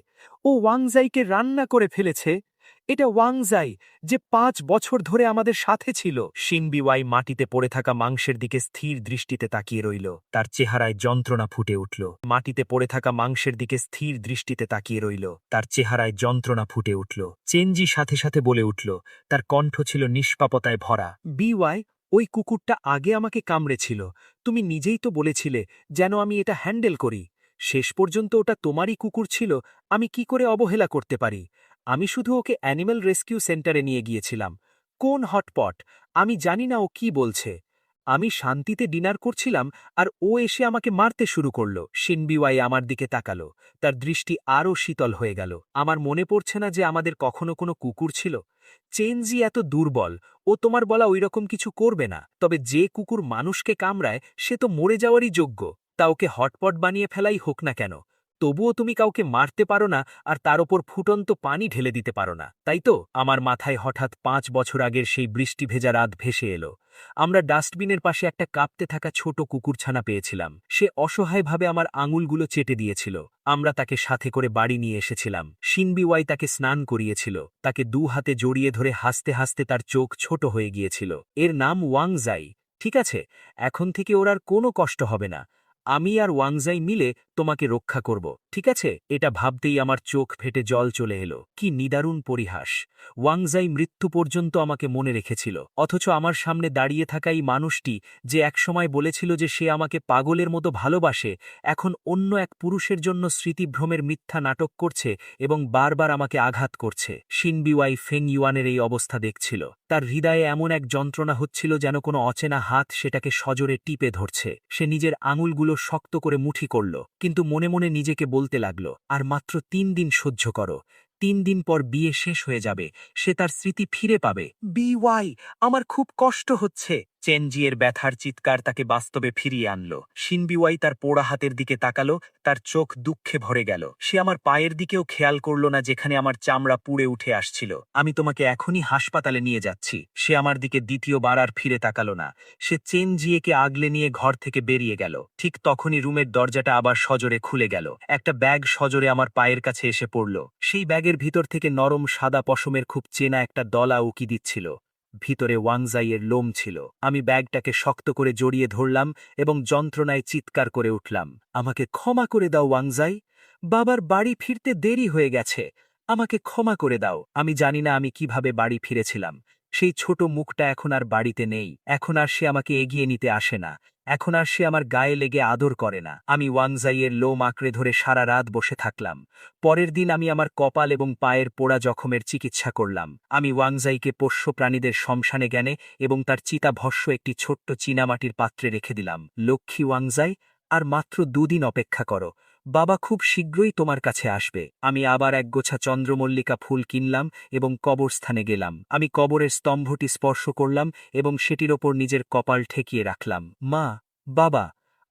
ও ওয়াংজাইকে রান্না করে ফেলেছে। এটা ওয়াংজাই, যে 5 বছর ধরে আমাদের সাথে ছিল। শিনবিওয়াই মাটিতে পড়ে থাকা মাংসের দিকে স্থির দৃষ্টিতে তাকিয়ে রইল। তার চেহারায় যন্ত্রণা ফুটে উঠল। মাটিতে পড়ে থাকা মাংসের দিকে স্থির দৃষ্টিতে তাকিয়ে রইল। তার চেহারায় যন্ত্রণা ফুটে উঠল। চেনজি সাথে সাথে বলে উঠল, তার কণ্ঠ ছিল নিষ্পাপতায় ভরা, বিওয়াই, ওই কুকুরটা আগে আমাকে কামড়েছিল। তুমি নিজেই তো বলেছিলে যেন আমি এটা হ্যান্ডেল করি। শেষ পর্যন্ত ওটা তোমারই কুকুর ছিল। আমি কি করে অবহেলা করতে পারি? আমি শুধু ওকে অ্যানিম্যাল রেস্কিউ সেন্টারে নিয়ে গিয়েছিলাম। কোন হটপট? আমি জানি না ও কি বলছে। আমি শান্তিতে ডিনার করছিলাম আর ও এসে আমাকে মারতে শুরু করল। শিনবিওয়াই আমার দিকে তাকালো। তার দৃষ্টি আরও শীতল হয়ে গেল। আমার মনে পড়ছে না যে আমাদের কখনো কোনো কুকুর ছিল। চেনজি এত দুর্বল, ও তোমার বলা ওইরকম কিছু করবে না। তবে যে কুকুর মানুষকে কামড়ায় সে তো মরে যাওয়ারই যোগ্য। তা ওকে হটপট বানিয়ে ফেলাই হোক না কেন। তবুও তুমি কাউকে মারতে পারো না আর তার ওপর ফুটন্ত পানি ঢেলে দিতে পারো না, তাই তো? আমার মাথায় হঠাৎ 5 বছর আগের সেই বৃষ্টি ভেজা রাত ভেসে এলো। আমরা ডাস্টবিনের পাশে একটা কাঁপতে থাকা ছোট কুকুরছানা পেয়েছিলাম। সে অসহায়ভাবে আমার আঙুলগুলো চেটে দিয়েছিল। আমরা তাকে সাথে করে বাড়ি নিয়ে এসেছিলাম। শিনবিওয়াই তাকে স্নান করিয়েছিল। তাকে 2 হাতে জড়িয়ে ধরে হাসতে হাসতে তার চোখ ছোট হয়ে গিয়েছিল। এর নাম ওয়াংজাই। ঠিক আছে, এখন থেকে ওর আর কোনো কষ্ট হবে না। আমি আর ওয়াংজাই মিলে তোমাকে রক্ষা করব, ঠিক আছে? এটা ভাবতেই আমার চোখ ফেটে জল চলে এলো। কি নিদারুণ পরিহাস! ওয়াংজাই মৃত্যু পর্যন্ত আমাকে মনে রেখেছিল। অথচ আমার সামনে দাঁড়িয়ে থাকা এই মানুষটি, যে একসময় বলেছিল যে সে আমাকে পাগলের মতো ভালোবাসে, এখন অন্য এক পুরুষের জন্য স্মৃতিভ্রমের মিথ্যা নাটক করছে এবং বারবার আমাকে আঘাত করছে। শিনবিওয়াই ফেং ইউয়ানের এই অবস্থা দেখছিল। তার হৃদয়ে এমন এক যন্ত্রণা হচ্ছিল যেন কোনো অচেনা হাত সেটাকে সজোরে টিপে ধরছে। সে নিজের আঙুলগুলো শক্ত করে মুঠি করল, কিন্তু মনে মনে নিজেকে বলতে লাগল, আর মাত্র 3 দিন সহ্য করো। 3 দিন পর বিয়ে শেষ হয়ে যাবে। সে তার স্মৃতি ফিরে পাবে। বিওয়াই, আমার খুব কষ্ট হচ্ছে। চেনজিয়ের ব্যথার চিৎকার তাকে বাস্তবে ফিরিয়ে আনল। শিনবিওয়াই তার পোড়া হাতের দিকে তাকালো, তার চোখ দুঃখে ভরে গেল। সে আমার পায়ের দিকেও খেয়াল করল না, যেখানে আমার চামড়া পুড়ে উঠে আসছিল। আমি তোমাকে এখনই হাসপাতালে নিয়ে যাচ্ছি। সে আমার দিকে দ্বিতীয়বার আর ফিরে তাকালো না। সে চেনজিয়েকে আগলে নিয়ে ঘর থেকে বেরিয়ে গেল। ঠিক তখনই রুমের দরজাটা আবার সজোরে খুলে গেল। একটা ব্যাগ সজোরে আমার পায়ের কাছে এসে পড়ল। সেই ব্যাগের ভিতর থেকে নরম সাদা পশমের খুব চেনা একটা দলা উকি দিচ্ছিল। ভিতরে ওয়াংজাইয়ের লোম ছিল। আমি ব্যাগটাকে শক্ত করে জড়িয়ে ধরলাম এবং যন্ত্রণায় চিৎকার করে উঠলাম, আমাকে ক্ষমা করে দাও ওয়াংজাই। বাবার বাড়ি ফিরতে দেরি হয়ে গেছে। আমাকে ক্ষমা করে দাও। আমি জানি না আমি কিভাবে বাড়ি ফিরেছিলাম। সেই ছোট মুখটা এখন আর বাড়িতে নেই। এখন আর সে আমাকে এগিয়ে নিতে আসে না। এখন আর সে আমার গায়ে লেগে আদর করে না। আমি ওয়াংজাইয়ের লোম আঁকড়ে ধরে সারা রাত বসে থাকলাম। পরের দিন আমি আমার কপাল এবং পায়ের পোড়া জখমের চিকিৎসা করলাম। আমি ওয়াংজাইকে পোষ্য প্রাণীদের শ্মশানে জ্ঞানে এবং তার চিতাভস্য একটি ছোট্ট চীনামাটির পাত্রে রেখে দিলাম। লক্ষ্মী ওয়াংজাই, আর মাত্র 2 দিন অপেক্ষা করো। বাবা খুব শীঘ্রই তোমার কাছে আসবে। আমি আবার এক গোছা চন্দ্রমল্লিকা ফুল কিনলাম এবং কবরস্থানে গেলাম। আমি কবরের স্তম্ভটি স্পর্শ করলাম এবং সেটির ওপর নিজের কপাল ঠেকিয়ে রাখলাম। মা, বাবা,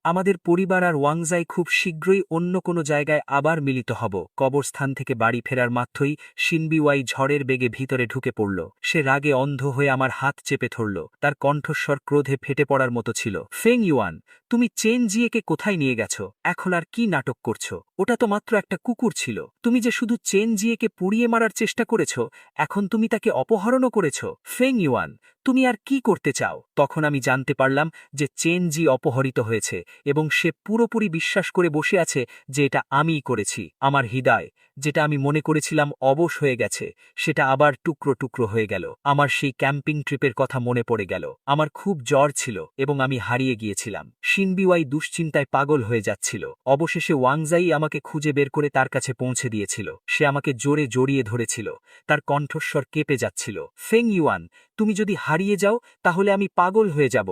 আমাদের পরিবার আর ওয়াংজাই খুব শীঘ্রই অন্য কোনো জায়গায় আবার মিলিত হব। কবরস্থান থেকে বাড়ি ফেরার মাত্রই শিনবিওয়াই ঝড়ের বেগে ভিতরে ঢুকে পড়ল। সে রাগে অন্ধ হয়ে আমার হাত চেপে ধরল। তার কণ্ঠস্বর ক্রোধে ফেটে পড়ার মতো ছিল। ফেং ইউয়ান, তুমি চেন জিয়েকে কোথায় নিয়ে গেছো? এখন আর কি নাটক করছো? ওটা তো মাত্র একটা কুকুর ছিল। তুমি যে শুধু চেন জিয়েকে পুড়িয়ে মারার চেষ্টা করেছো, এখন তুমি তাকে অপহরণও করেছো। ফেং ইউয়ান, তুমি আর কি করতে চাও? তখন আমি জানতে পারলাম যে চেন জি অপহরিত হয়েছে এবং সে পুরোপুরি বিশ্বাস করে বসে আছে যে এটা আমিই করেছি। আমার হৃদয়, যেটা আমি মনে করেছিলাম অবশ হয়ে গেছে, সেটা আবার টুকরো টুকরো হয়ে গেল। আমার সেই ক্যাম্পিং ট্রিপের কথা মনে পড়ে গেল। আমার খুব জ্বর ছিল এবং আমি হারিয়ে গিয়েছিলাম। শিনবিওয়াই দুশ্চিন্তায় পাগল হয়ে যাচ্ছিল। অবশেষে ওয়াংজাই আমাকে খুঁজে বের করে তার কাছে পৌঁছে দিয়েছিল। সে আমাকে জোরে জড়িয়ে ধরেছিল। তার কণ্ঠস্বর কেঁপে যাচ্ছিল। ফেং ইউয়ান, তুমি যদি হারিয়ে যাও তাহলে আমি পাগল হয়ে যাব।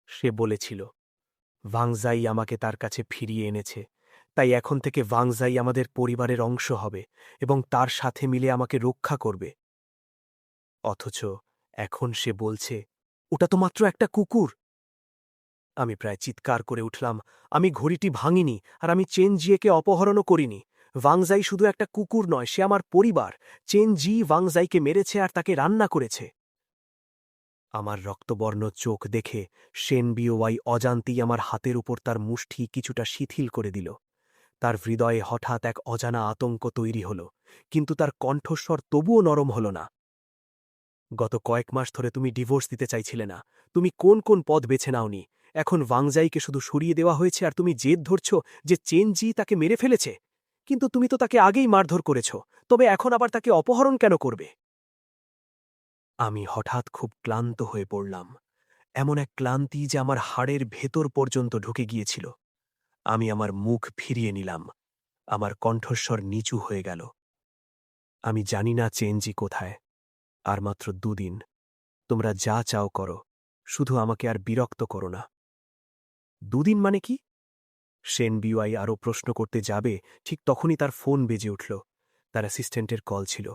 সে বলেছিল, ওয়াংজাই আমাকে তার কাছে ফিরিয়ে এনেছে, তাই এখন থেকে ওয়াংজাই আমাদের পরিবারের অংশ হবে এবং তার সাথে মিলে আমাকে রক্ষা করবে। অথচ এখন সে বলছে, ওটা তো মাত্র একটা কুকুর। আমি প্রায় চিৎকার করে উঠলাম, আমি ঘড়িটি ভাঙিনি আর আমি চেন জিয়েকে অপহরণও করিনি। ওয়াংজাই শুধু একটা কুকুর নয়, সে আমার পরিবার। চেন জি ওয়াংজাইকে মেরেছে আর তাকে রান্না করেছে। আমার রক্তবর্ণ চোখ দেখে শেনবিওয়াই অজান্তেই আমার হাতের উপর তার মুষ্টি কিছুটা শিথিল করে দিল। তার হৃদয়ে হঠাৎ এক অজানা আতঙ্ক তৈরি হল, কিন্তু তার কণ্ঠস্বর তবুও নরম হল না। গত কয়েক মাস ধরে তুমি ডিভোর্স দিতে চাইছিলে না। তুমি কোন কোন পথ বেছে নাওনি। এখন ওয়াংজাইকে শুধু সরিয়ে দেওয়া হয়েছে আর তুমি জেদ ধরছ যে চেন জি তাকে মেরে ফেলেছে। কিন্তু তুমি তো তাকে আগেই মারধর করেছ, তবে এখন আবার তাকে অপহরণ কেন করবে? আমি হঠাৎ খুব ক্লান্ত হয়ে পড়লাম, এমন এক ক্লান্তি যে আমার হাড়ের ভেতর পর্যন্ত ঢুকে গিয়েছিল। আমি আমার মুখ ফিরিয়ে নিলাম, আমার কণ্ঠস্বর নিচু হয়ে গেল। আমি জানি না চেনজি কোথায়। আর মাত্র 2 দিন। তোমরা যা চাও করো, শুধু আমাকে আর বিরক্ত করো না। 2 দিন মানে কি? শেনবিওয়াই আরও প্রশ্ন করতে যাবে, ঠিক তখনই তার ফোন বেজে উঠল। তার অ্যাসিস্ট্যান্টের কল ছিল।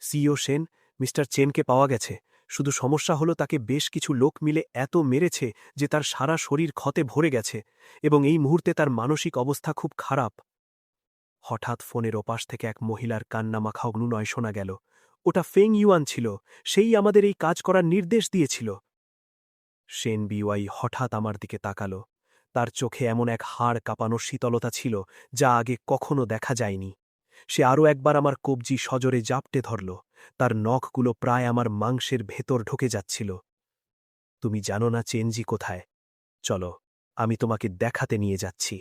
সিইও সেন, মিস্টার চেনকে পাওয়া গেছে। শুধু সমস্যা হলো তাকে বেশ কিছু লোক মিলে এত মেরেছে যে তার সারা শরীর ক্ষতে ভরে গেছে এবং এই মুহূর্তে তার মানসিক অবস্থা খুব খারাপ। হঠাৎ ফোনের ওপাশ থেকে এক মহিলার কান্নামাখা অনুনয় শোনা গেল। ওটা ফেং ইউয়ান ছিল, সেই আমাদের এই কাজ করার নির্দেশ দিয়েছিল। শেন বিওয়াই হঠাৎ আমার দিকে তাকাল। তার চোখে এমন এক হাড় কাঁপানো শীতলতা ছিল যা আগে কখনো দেখা যায়নি। সে আরও একবার আমার কবজি সজোরে জাপটে ধরল। তার নখগুলো প্রায় আমার মাংসের ভেতর ঢুকে যাচ্ছিল। তুমি জানো না চেনজি কোথায়? চলো, আমি তোমাকে দেখাতে নিয়ে যাচ্ছি।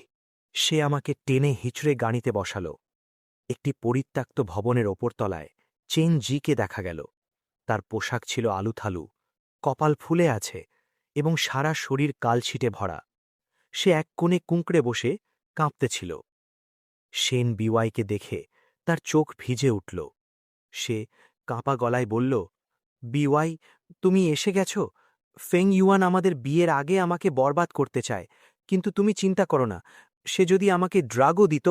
সে আমাকে টেনে হিঁচড়ে গাড়িতে বসাল। একটি পরিত্যক্ত ভবনের ওপরতলায় চেন জিকে দেখা গেল। তার পোশাক ছিল আলুথালু, কপাল ফুলে আছে এবং সারা শরীর কালছিটে ভরা। সে এক কোণে কুঁকড়ে বসে কাঁপতেছিল। শেন বিওয়াইকে দেখে তার চোখ ভিজে উঠল। সে কাঁপা গলায় বলল, বিওয়াই, তুমি এসে গেছ। ফেং ইউয়ান আমাদের বিয়ের আগে আমাকে বরবাদ করতে চায়, কিন্তু তুমি চিন্তা করো না। সে যদি আমাকে ড্রাগও দিত,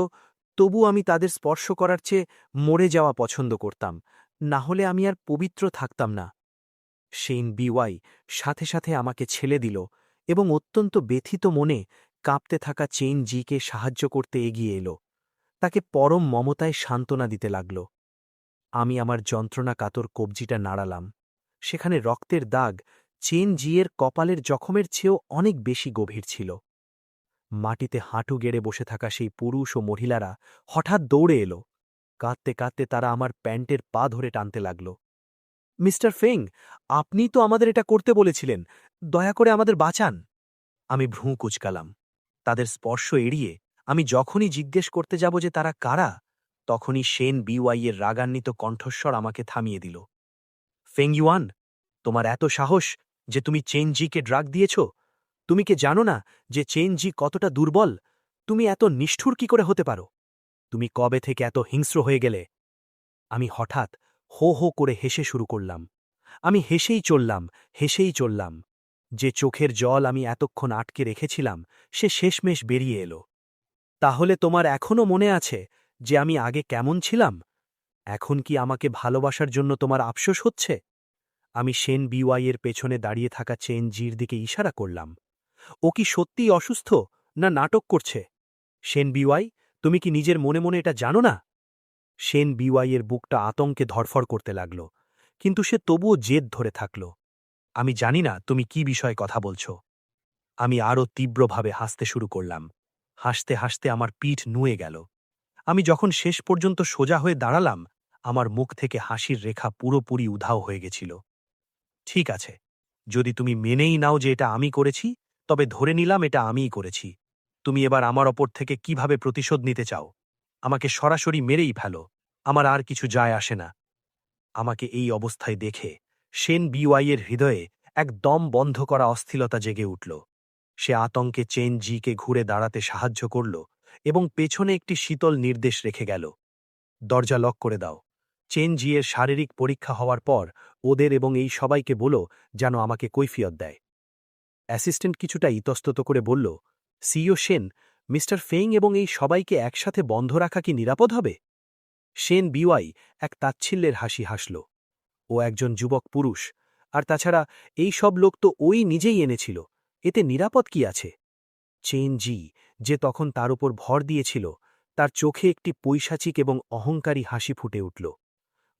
তবু আমি তাদের স্পর্শ করার চেয়ে মরে যাওয়া পছন্দ করতাম। না হলে আমি আর পবিত্র থাকতাম না। শেন বিওয়াই সাথে সাথে আমাকে ছেলে দিল এবং অত্যন্ত ব্যথিত মনে কাঁপতে থাকা চেন জিকে সাহায্য করতে এগিয়ে এলো। তাকে পরম মমতায় সান্ত্বনা দিতে লাগল। আমি আমার যন্ত্রণা কাতর কবজিটা নাড়ালাম। সেখানে রক্তের দাগ চেন জিয়ের কপালের জখমের চেয়েও অনেক বেশি গভীর ছিল। মাটিতে হাঁটু গেড়ে বসে থাকা সেই পুরুষ ও মহিলারা হঠাৎ দৌড়ে এলো। কাঁদতে কাঁদতে তারা আমার প্যান্টের পা ধরে টানতে লাগল। মিস্টার ফেং, আপনি তো আমাদের এটা করতে বলেছিলেন। দয়া করে আমাদের বাঁচান। আমি ভ্রু কুঁচকালাম। তাদের স্পর্শ এড়িয়ে আমি যখনই জিজ্ঞেস করতে যাব যে তারা কারা, তখনই শেন বিওয়াইয়ের রাগান্বিত কণ্ঠস্বর আমাকে থামিয়ে দিল। ফেং ইউয়ান, তোমার এত সাহস যে তুমি চেন জিকে ড্রাগ দিয়েছ? তুমি কি জানো না যে চেন জি কতটা দুর্বল? তুমি এত নিষ্ঠুর কি করে হতে পারো? তুমি কবে থেকে এত হিংস্র হয়ে গেলে? আমি হঠাৎ হো হো করে হেসে শুরু করলাম। আমি হেসেই চললাম। যে চোখের জল আমি এতক্ষণ আটকে রেখেছিলাম সে শেষমেশ বেরিয়ে এলো। তাহলে তোমার এখনও মনে আছে যে আমি আগে কেমন ছিলাম? এখন কি আমাকে ভালোবাসার জন্য তোমার আফসোস হচ্ছে? আমি শেন বিওয়াইয়ের পেছনে দাঁড়িয়ে থাকা চেন জির দিকে ইশারা করলাম। ও কি সত্যিই অসুস্থ, না নাটক করছে? শেন বিওয়াই, তুমি কি নিজের মনে মনে এটা জানো না? শেন বিওয়াইয়ের বুকটা আতঙ্কে ধরফড় করতে লাগল, কিন্তু সে তবুও জেদ ধরে থাকল। আমি জানি না তুমি কি বিষয়ে কথা বলছ। আমি আরও তীব্রভাবে হাসতে শুরু করলাম। হাসতে হাসতে আমার পিঠ নুয়ে গেল। আমি যখন শেষ পর্যন্ত সোজা হয়ে দাঁড়ালাম, আমার মুখ থেকে হাসির রেখা পুরোপুরি উধাও হয়ে গেছিল। ঠিক আছে, যদি তুমি মেনেই নাও যে এটা আমি করেছি, তবে ধরে নিলাম এটা আমিই করেছি। তুমি এবার আমার ওপর থেকে কিভাবে প্রতিশোধ নিতে চাও? আমাকে সরাসরি মেরেই ফেলো, আমার আর কিছু যায় আসে না। আমাকে এই অবস্থায় দেখে শেন বিওয়াইয়ের হৃদয়ে এক দম বন্ধ করা অস্থিরতা জেগে উঠল। সে আতঙ্কে চেন জিকে ঘুরে দাঁড়াতে সাহায্য করল এবং পেছনে একটি শীতল নির্দেশ রেখে গেল, দরজা লক করে দাও। চেন জিয়ের শারীরিক পরীক্ষা হওয়ার পর ওদের এবং এই সবাইকে বলো যেন আমাকে কৈফিয়ত দেয়। অ্যাসিস্ট্যান্ট কিছুটা ইতস্তত করে বলল, সিইও শেন, মিস্টার ফেইং এবং এই সবাইকে একসাথে বন্ধ রাখা কি নিরাপদ হবে? শেন বিওয়াই এক তাচ্ছিল্যের হাসি হাসল। ও একজন যুবক পুরুষ, আর তাছাড়া এই সব লোক তো ওই নিজেই এনেছিল, এতে নিরাপদ কি আছে? চেন জি, যে তখন তার উপর ভর দিয়েছিল, তার চোখে একটি পৈশাচিক এবং অহংকারী হাসি ফুটে উঠল।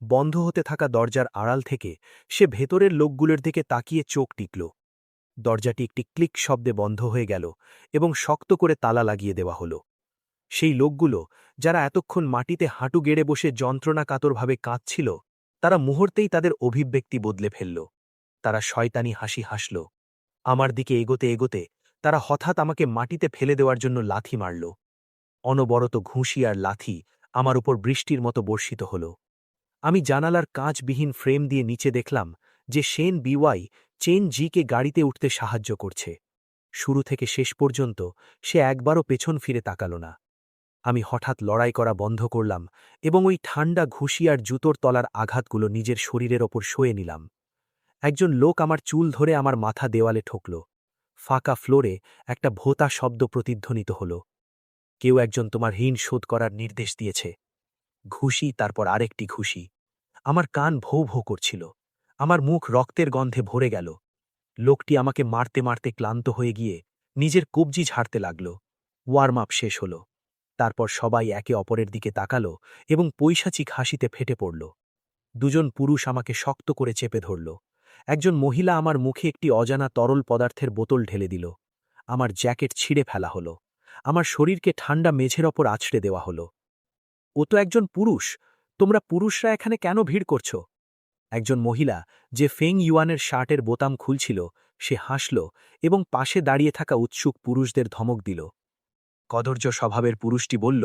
বন্ধ হতে থাকা দরজার আড়াল থেকে সে ভেতরের লোকগুলোর দিকে তাকিয়ে চোখ টিকল। দরজাটি একটি ক্লিক শব্দে বন্ধ হয়ে গেল এবং শক্ত করে তালা লাগিয়ে দেওয়া হল। সেই লোকগুলো, যারা এতক্ষণ মাটিতে হাঁটু গেড়ে বসে যন্ত্রণাকাতরভাবে কাঁদছিল, তারা মুহূর্তেই তাদের অভিব্যক্তি বদলে ফেলল। তারা শয়তানি হাসি হাসল। আমার দিকে এগোতে এগোতে তারা হঠাৎ আমাকে মাটিতে ফেলে দেওয়ার জন্য লাথি মারল। অনবরত ঘুষি আর লাথি আমার উপর বৃষ্টির মতো বর্ষিত হল। আমি জানালার কাঁচবিহীন ফ্রেম দিয়ে নিচে দেখলাম যে শেন বিওয়াই চেন জিকে গাড়িতে উঠতে সাহায্য করছে। শুরু থেকে শেষ পর্যন্ত সে একবারও পেছন ফিরে তাকাল না। আমি হঠাৎ লড়াই করা বন্ধ করলাম এবং ওই ঠান্ডা ঘুষি আর জুতোর তলার আঘাতগুলো নিজের শরীরের ওপর সয়ে নিলাম। একজন লোক আমার চুল ধরে আমার মাথা দেওয়ালে ঠকল। ফাঁকা ফ্লোরে একটা ভোঁতা শব্দ প্রতিধ্বনিত হল। কেউ একজন তোমার ঋণ শোধ করার নির্দেশ দিয়েছে। ঘুষি, তারপর আরেকটি ঘুষি। আমার কান ভৌ ভৌ করছিল। আমার মুখ রক্তের গন্ধে ভরে গেল। লোকটি আমাকে মারতে মারতে ক্লান্ত হয়ে গিয়ে নিজের কবজি ঝাড়তে লাগল। ওয়ার্ম আপ শেষ হল। তারপর সবাই একে অপরের দিকে তাকাল এবং পৈশাচিক হাসিতে ফেটে পড়ল। দুজন পুরুষ আমাকে শক্ত করে চেপে ধরল। একজন মহিলা আমার মুখে একটি অজানা তরল পদার্থের বোতল ঢেলে দিল। আমার জ্যাকেট ছিঁড়ে ফেলা হল। আমার শরীরকে ঠান্ডা মেঝের ওপর আছড়ে দেওয়া হল। ও তো একজন পুরুষ, তোমরা পুরুষরা এখানে কেন ভিড় করছ? একজন মহিলা, যে ফেং ইউয়ানের শার্টের বোতাম খুলছিল, সে হাসল এবং পাশে দাঁড়িয়ে থাকা উৎসুক পুরুষদের ধমক দিল। কদর্য স্বভাবের পুরুষটি বলল,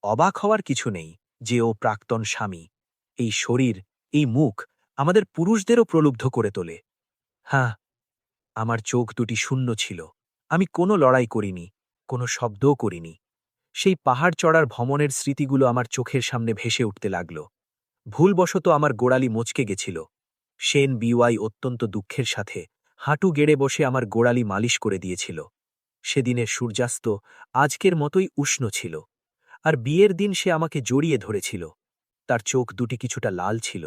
অবাক হওয়ার কিছু নেই যে ও প্রাক্তন স্বামী। এই শরীর, এই মুখ আমাদের পুরুষদেরও প্রলুব্ধ করে তোলে। হ্যাঁ, আমার চোখ দুটি শূন্য ছিল। আমি কোনো লড়াই করিনি, কোনো শব্দও করিনি। সেই পাহাড় চড়ার ভ্রমণের স্মৃতিগুলো আমার চোখের সামনে ভেসে উঠতে লাগল। ভুলবশত আমার গোড়ালি মচকে গেছিল। শেন বিওয়াই অত্যন্ত দুঃখের সাথে হাঁটু গেড়ে বসে আমার গোড়ালি মালিশ করে দিয়েছিল। সেদিনের সূর্যাস্ত আজকের মতোই উষ্ণ ছিল, আর বিয়ের দিন সে আমাকে জড়িয়ে ধরেছিল। তার চোখ দুটি কিছুটা লাল ছিল।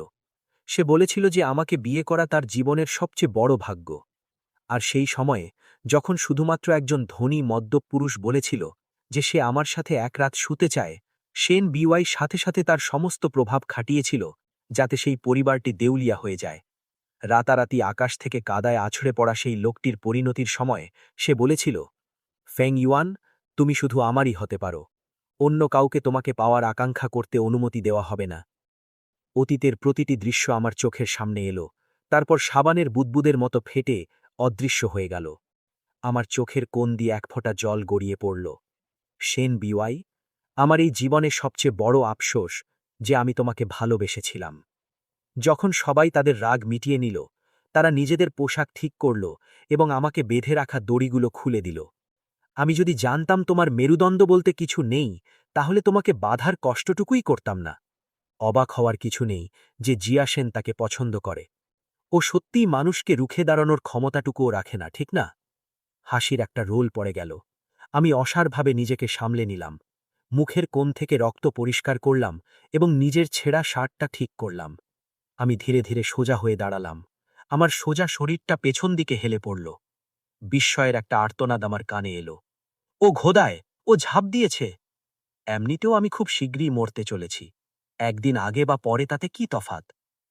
সে বলেছিল যে আমাকে বিয়ে করা তার জীবনের সবচেয়ে বড় ভাগ্য। আর সেই সময়ে, যখন শুধুমাত্র একজন ধনী মদ্যপ পুরুষ বলেছিল যে সে আমার সাথে এক রাত শুতে চায়, শেন বিওয়াই সাথে সাথে তার সমস্ত প্রভাব খাটিয়েছিল যাতে সেই পরিবারটি দেউলিয়া হয়ে যায়। রাতারাতি আকাশ থেকে কাদায় আছড়ে পড়া সেই লোকটির পরিণতির সময় সে বলেছিল, ফেং ইউয়ান, তুমি শুধু আমারই হতে পারো। অন্য কাউকে তোমাকে পাওয়ার আকাঙ্ক্ষা করতে অনুমতি দেওয়া হবে না। অতীতের প্রতিটি দৃশ্য আমার চোখের সামনে এলো, তারপর সাবানের বুদবুদের মতো ফেটে অদৃশ্য হয়ে গেল। আমার চোখের কোণ দিয়ে এক ফোঁটা জল গড়িয়ে পড়ল। শেন বিওয়াই, আমার এই জীবনের সবচেয়ে বড় আফসোস যে আমি তোমাকে ভালোবেসেছিলাম। যখন সবাই তাদের রাগ মিটিয়ে নিল, তারা নিজেদের পোশাক ঠিক করল এবং আমাকে বেঁধে রাখা দড়িগুলো খুলে দিল। আমি যদি জানতাম তোমার মেরুদণ্ড বলতে কিছু নেই, তাহলে তোমাকে বাধার কষ্টটুকুই করতাম না। অবাক হওয়ার কিছু নেই যে জিয়া সেন তাকে পছন্দ করে। ও সত্যিই মানুষকে রুখে দাঁড়ানোর ক্ষমতাটুকুও রাখে না, ঠিক না? হাসির একটা রোল পড়ে গেল। আমি অসারভাবে নিজেকে সামলে নিলাম। মুখের কোণ থেকে রক্ত পরিষ্কার করলাম এবং নিজের ছেঁড়া শার্টটা ঠিক করলাম। আমি ধীরে ধীরে সোজা হয়ে দাঁড়ালাম। আমার সোজা শরীরটা পেছন দিকে হেলে পড়ল। বিস্ময়ের একটা আর্তনাদ আমার কানে এলো। ও ঘোদায়, ও ঝাঁপ দিয়েছে। এমনিতেও আমি খুব শীঘ্রই মরতে চলেছি। একদিন আগে বা পরে তাতে কি তফাত?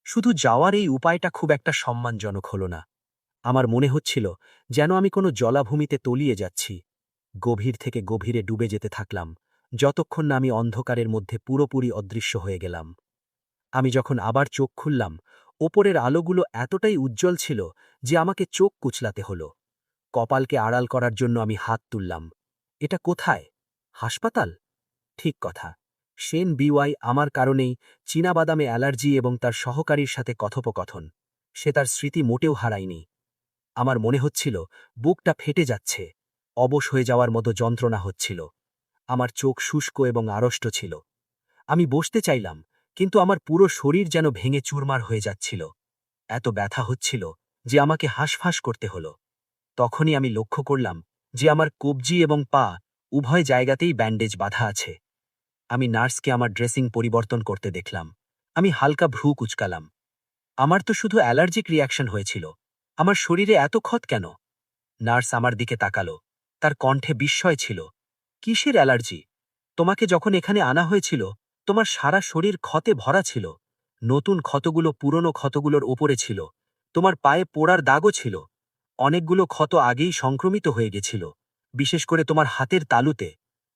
শুধু যাওয়ার এই উপায়টা খুব একটা সম্মানজনক হল না। আমার মনে হচ্ছিল যেন আমি কোনো জলাভূমিতে তলিয়ে যাচ্ছি। গভীর থেকে গভীরে ডুবে যেতে থাকলাম, যতক্ষণ না আমি অন্ধকারের মধ্যে পুরোপুরি অদৃশ্য হয়ে গেলাম। আমি যখন আবার চোখ খুললাম, ওপরের আলোগুলো এতটাই উজ্জ্বল ছিল যে আমাকে চোখ কুচলাতে হলো। কপালকে আড়াল করার জন্য আমি হাত তুললাম। এটা কোথায়? হাসপাতাল? ঠিক কথা। শেন বিওয়াই আমার কারণেই চীনাবাদামে অ্যালার্জি এবং তার সহকারীর সাথে কথোপকথন। সে তার স্মৃতি মোটেও হারায়নি। আমার মনে হচ্ছিল বুকটা ফেটে যাচ্ছে, অবশ হয়ে যাওয়ার মতো যন্ত্রণা হচ্ছিল। আমার চোখ শুষ্ক এবং আড়ষ্ট ছিল। আমি বসতে চাইলাম, কিন্তু আমার পুরো শরীর যেন ভেঙে চুরমার হয়ে যাচ্ছিল। এত ব্যথা হচ্ছিল যে আমাকে হাঁসফাঁস করতে হলো। তখনই আমি লক্ষ্য করলাম যে আমার কবজি এবং পা উভয় জায়গাতেই ব্যান্ডেজ বাঁধা আছে। আমি নার্সকে আমার ড্রেসিং পরিবর্তন করতে দেখলাম। আমি হালকা ভ্রু কুচকালাম। আমার তো শুধু অ্যালার্জিক রিয়াকশন হয়েছিল, আমার শরীরে এত ক্ষত কেন? নার্স আমার দিকে তাকালো। তার কণ্ঠে বিস্ময় ছিল। কিসের অ্যালার্জি? তোমাকে যখন এখানে আনা হয়েছিল, তোমার সারা শরীর ক্ষতে ভরা ছিল। নতুন ক্ষতগুলো পুরনো ক্ষতগুলোর ওপরে ছিল। তোমার পায়ে পোড়ার দাগও ছিল। অনেকগুলো ক্ষত আগেই সংক্রমিত হয়ে গেছিল, বিশেষ করে তোমার হাতের তালুতে।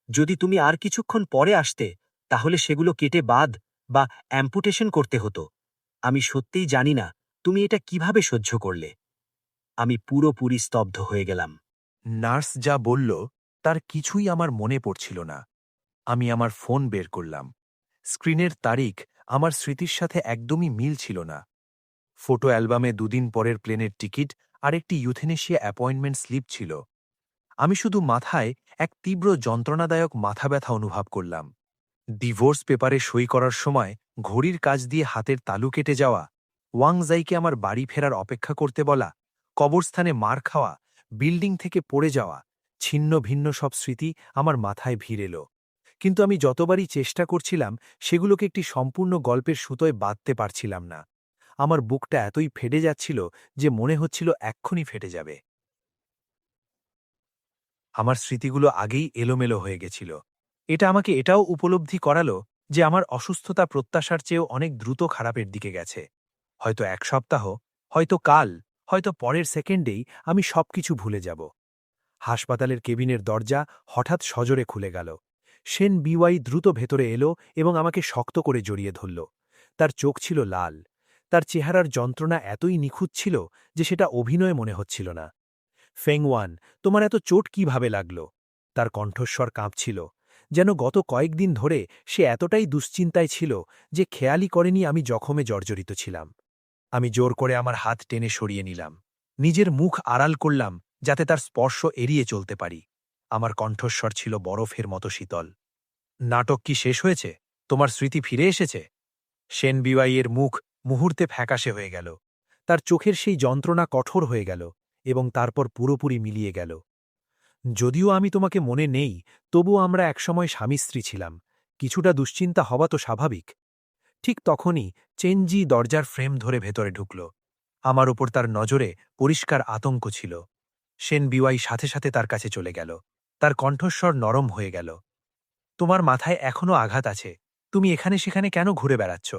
যদি তুমি আর কিছুক্ষণ পরে আসতে, তাহলে সেগুলো কেটে বাদ বা অ্যাম্পুটেশন করতে হতো। আমি সত্যিই জানি না তুমি এটা কিভাবে সহ্য করলে। আমি পুরোপুরি স্তব্ধ হয়ে গেলাম। নার্স যা বলল তার কিছুই আমার মনে পড়ছিল না। আমি আমার ফোন বের করলাম। স্ক্রিনের তারিখ আমার স্মৃতির সাথে একদমই মিল ছিল না। ফটো অ্যালবামে দুদিন পরের প্লেনের টিকিট আর একটি ইউথেনেশিয়া অ্যাপয়েন্টমেন্ট স্লিপ ছিল। আমি শুধু মাথায় এক তীব্র যন্ত্রণাদায়ক মাথা ব্যথা অনুভব করলাম। ডিভোর্স পেপারে সই করার সময় ঘড়ির কাজ দিয়ে হাতের তালু কেটে যাওয়া, ওয়াংজাইকে আমার বাড়ি ফেরার অপেক্ষা করতে বলা, কবরস্থানে মার খাওয়া, বিল্ডিং থেকে পড়ে যাওয়া, ছিন্ন ভিন্ন সব স্মৃতি আমার মাথায় ভিড় এলো। কিন্তু আমি যতবারই চেষ্টা করছিলাম সেগুলোকে একটি সম্পূর্ণ গল্পের সুতোয় বাঁধতে পারছিলাম না। আমার বুকটা এতই ফেটে যাচ্ছিল যে মনে হচ্ছিল এক্ষুনি ফেটে যাবে। আমার স্মৃতিগুলো আগেই এলোমেলো হয়ে গেছিল। এটা আমাকে এটাও উপলব্ধি করালো যে আমার অসুস্থতা প্রত্যাশার চেয়েও অনেক দ্রুত খারাপের দিকে গেছে। হয়তো এক সপ্তাহ, হয়তো কাল, হয়তো পরের সেকেন্ডেই আমি সবকিছু ভুলে যাব। হাসপাতালের কেবিনের দরজা হঠাৎ সজোরে খুলে গেল। শেন বিওয়াই দ্রুত ভেতরে এলো এবং আমাকে শক্ত করে জড়িয়ে ধরল। তার চোখ ছিল লাল। তার চেহারার যন্ত্রণা এতই নিখুঁত ছিল যে সেটা অভিনয় মনে হচ্ছিল না। ফেংওয়ান, তোমার এত চোট কিভাবে লাগল? তার কণ্ঠস্বর কাঁপছিল, যেন গত কয়েকদিন ধরে সে এতটাই দুশ্চিন্তায় ছিল যে খেয়ালই করেনি আমি জখমে জর্জরিত ছিলাম। আমি জোর করে আমার হাত টেনে সরিয়ে নিলাম। নিজের মুখ আড়াল করলাম যাতে তার স্পর্শ এড়িয়ে চলতে পারি। আমার কণ্ঠস্বর ছিল বরফের মতো শীতল। নাটক কি শেষ হয়েছে? তোমার স্মৃতি ফিরে এসেছে? শেন বিওয়াইয়ের মুখ মুহূর্তে ফ্যাকাশে হয়ে গেল। তার চোখের সেই যন্ত্রণা কঠোর হয়ে গেল এবং তারপর পুরোপুরি মিলিয়ে গেল। যদিও আমি তোমাকে মনে নেই, তবুও আমরা একসময় স্বামী স্ত্রী ছিলাম। কিছুটা দুশ্চিন্তা হওয়া তো স্বাভাবিক। ঠিক তখনই চেনজি দরজার ফ্রেম ধরে ভেতরে ঢুকল। আমার ওপর তার নজরে পরিষ্কার আতঙ্ক ছিল। শেন বিওয়াই সাথে সাথে তার কাছে চলে গেল। তার কণ্ঠস্বর নরম হয়ে গেল। তোমার মাথায় এখনও আঘাত আছে। তুমি এখানে সেখানে কেন ঘুরে বেড়াচ্ছ?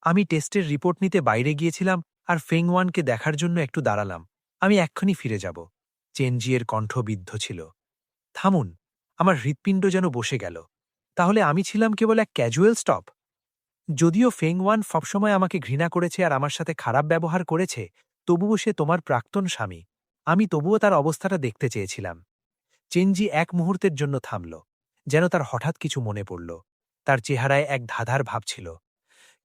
আমি টেস্টের রিপোর্ট নিতে বাইরে গিয়েছিলাম আর ফেংওয়ানকে দেখার জন্য একটু দাঁড়ালাম। আমি এক্ষুনি ফিরে যাব। চেনজিয়ের কণ্ঠ বিদ্ধ ছিল। থামুন। আমার হৃৎপিণ্ড যেন বসে গেল। তাহলে আমি ছিলাম কেবল এক ক্যাজুয়াল স্টপ? যদিও ফেংওয়ান সবসময় আমাকে ঘৃণা করেছে আর আমার সাথে খারাপ ব্যবহার করেছে, তবুও সে তোমার প্রাক্তন স্বামী। আমি তবুও তার অবস্থাটা দেখতে চেয়েছিলাম। চেনজি এক মুহূর্তের জন্য থামল, যেন তার হঠাৎ কিছু মনে পড়ল। তার চেহারায় এক ধাঁধার ভাব ছিল।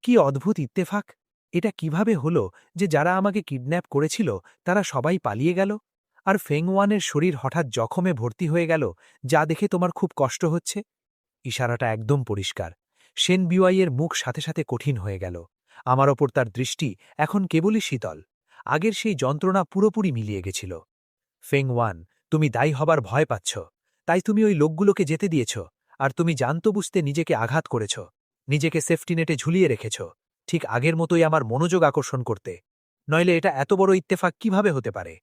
কি অদ্ভুত ইত্তেফাক! এটা কিভাবে হলো যে যারা আমাকে কিডন্যাপ করেছিল তারা সবাই পালিয়ে গেল, আর ফেংওয়ানের শরীর হঠাৎ জখমে ভর্তি হয়ে গেল, যা দেখে তোমার খুব কষ্ট হচ্ছে? ইশারাটা একদম পরিষ্কার। শেন বিওয়াইয়ের মুখ সাথে সাথে কঠিন হয়ে গেল। আমার ওপর তার দৃষ্টি এখন কেবলই শীতল। আগের সেই যন্ত্রণা পুরোপুরি মিলিয়ে গেছিল। ফেংওয়ান, তুমি দায়ী হবার ভয় পাচ্ছ, তাই তুমি ওই লোকগুলোকে যেতে দিয়েছ, আর তুমি জানতো বুঝতে নিজেকে আঘাত করেছ, নিজেকে সেফটি নেটে ঝুলিয়ে রেখেছ, ঠিক আগের মতোই আমার মনোযোগ আকর্ষণ করতে। নইলে এটা এত বড় ইত্তেফাক কিভাবে হতে পারে?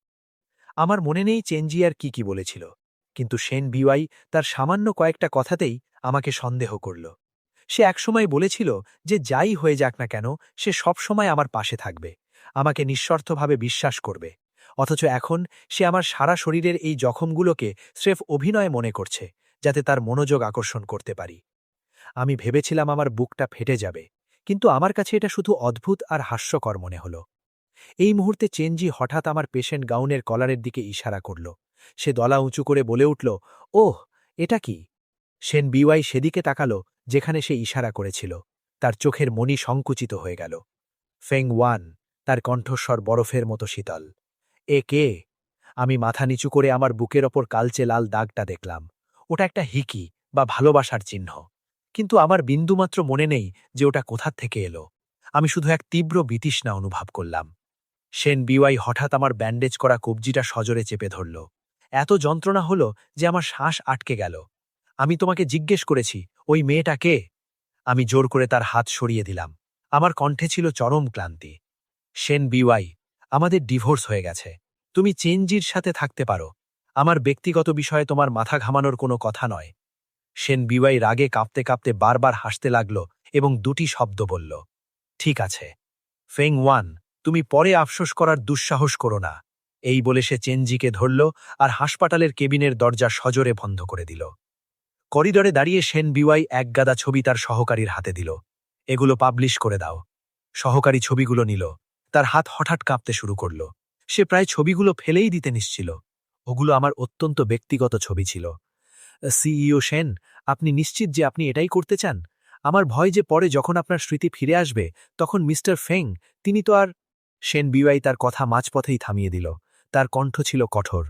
আমার মনে নেই চেনজি আর কি বলেছিল, কিন্তু শেন বিওয়াই তার সামান্য কয়েকটা কথাতেই আমাকে সন্দেহ করল। সে একসময় বলেছিল যে যাই হয়ে যাক না কেন সে সব সময় আমার পাশে থাকবে, আমাকে নিঃস্বার্থভাবে বিশ্বাস করবে। অথচ এখন সে আমার সারা শরীরের এই জখমগুলোকে স্রেফ অভিনয় মনে করছে, যাতে তার মনোযোগ আকর্ষণ করতে পারি। আমি ভেবেছিলাম আমার বুকটা ফেটে যাবে, কিন্তু আমার কাছে এটা শুধু অদ্ভুত আর হাস্যকর মনে হল। এই মুহূর্তে চেনজি হঠাৎ আমার পেশেন্ট গাউনের কলারের দিকে ইশারা করল। সে গলা উঁচু করে বলে উঠল, ওহ, এটা কি? সেন বিওয়াই সেদিকে তাকালো যেখানে সে ইশারা করেছিল। তার চোখের মণি সংকুচিত হয়ে গেল। ফেং ওয়ান, তার কণ্ঠস্বর বরফের মতো শীতল। এ কে? আমি মাথা নিচু করে আমার বুকের ওপর কালচে লাল দাগটা দেখলাম। ওটা একটা হিকি বা ভালোবাসার চিহ্ন, কিন্তু আমার বিন্দুমাত্র মনে নেই যে ওটা কোথা থেকে এলো। আমি শুধু এক তীব্র বিতৃষ্ণা অনুভব করলাম। সেন বিওয়াই হঠাৎ আমার ব্যান্ডেজ করা কবজিটা সজোরে চেপে ধরল। এত যন্ত্রণা হলো যে আমার শ্বাস আটকে গেল। আমি তোমাকে জিজ্ঞেস করেছি, ওই মেয়েটা কে? আমি জোর করে তার হাত সরিয়ে দিলাম। আমার কণ্ঠে ছিল চরম ক্লান্তি। সেন বিওয়াই, আমাদের ডিভোর্স হয়ে গেছে। তুমি চেনজির সাথে থাকতে পারো। আমার ব্যক্তিগত বিষয়ে তোমার মাথা ঘামানোর কোনো কথা নয়। সেন বিওয়াই রাগে কাঁপতে কাঁপতে বারবার হাসতে লাগল এবং দুটি শব্দ বলল, ঠিক আছে, ফেং ওয়ান, তুমি পরে আফসোস করার দুঃসাহস করো না। এই বলে সে চেনজিকে ধরল আর হাসপাতালের কেবিনের দরজা সজোরে বন্ধ করে দিল। করিডরে দাঁড়িয়ে সেন বিওয়াই একগাদা ছবি তার সহকারীর হাতে দিল। এগুলো পাবলিশ করে দাও। সহকারী ছবিগুলো নিল। তার হাত হঠাৎ কাঁপতে শুরু করল। সে প্রায় ছবিগুলো ফেলেই দিতে নিচ্ছিল। ওগুলো আমার অত্যন্ত ব্যক্তিগত ছবি ছিল। সিইও সেন, আপনি নিশ্চিত যে আপনি এটাই করতে চান? আমার ভয় যে পরে যখন আপনার স্মৃতি ফিরে আসবে তখন মিস্টার ফেং, তিনি তো আর... সেন বিওয়াই তার কথা মাঝপথেই থামিয়ে দিল। তার কণ্ঠ ছিল কঠোর।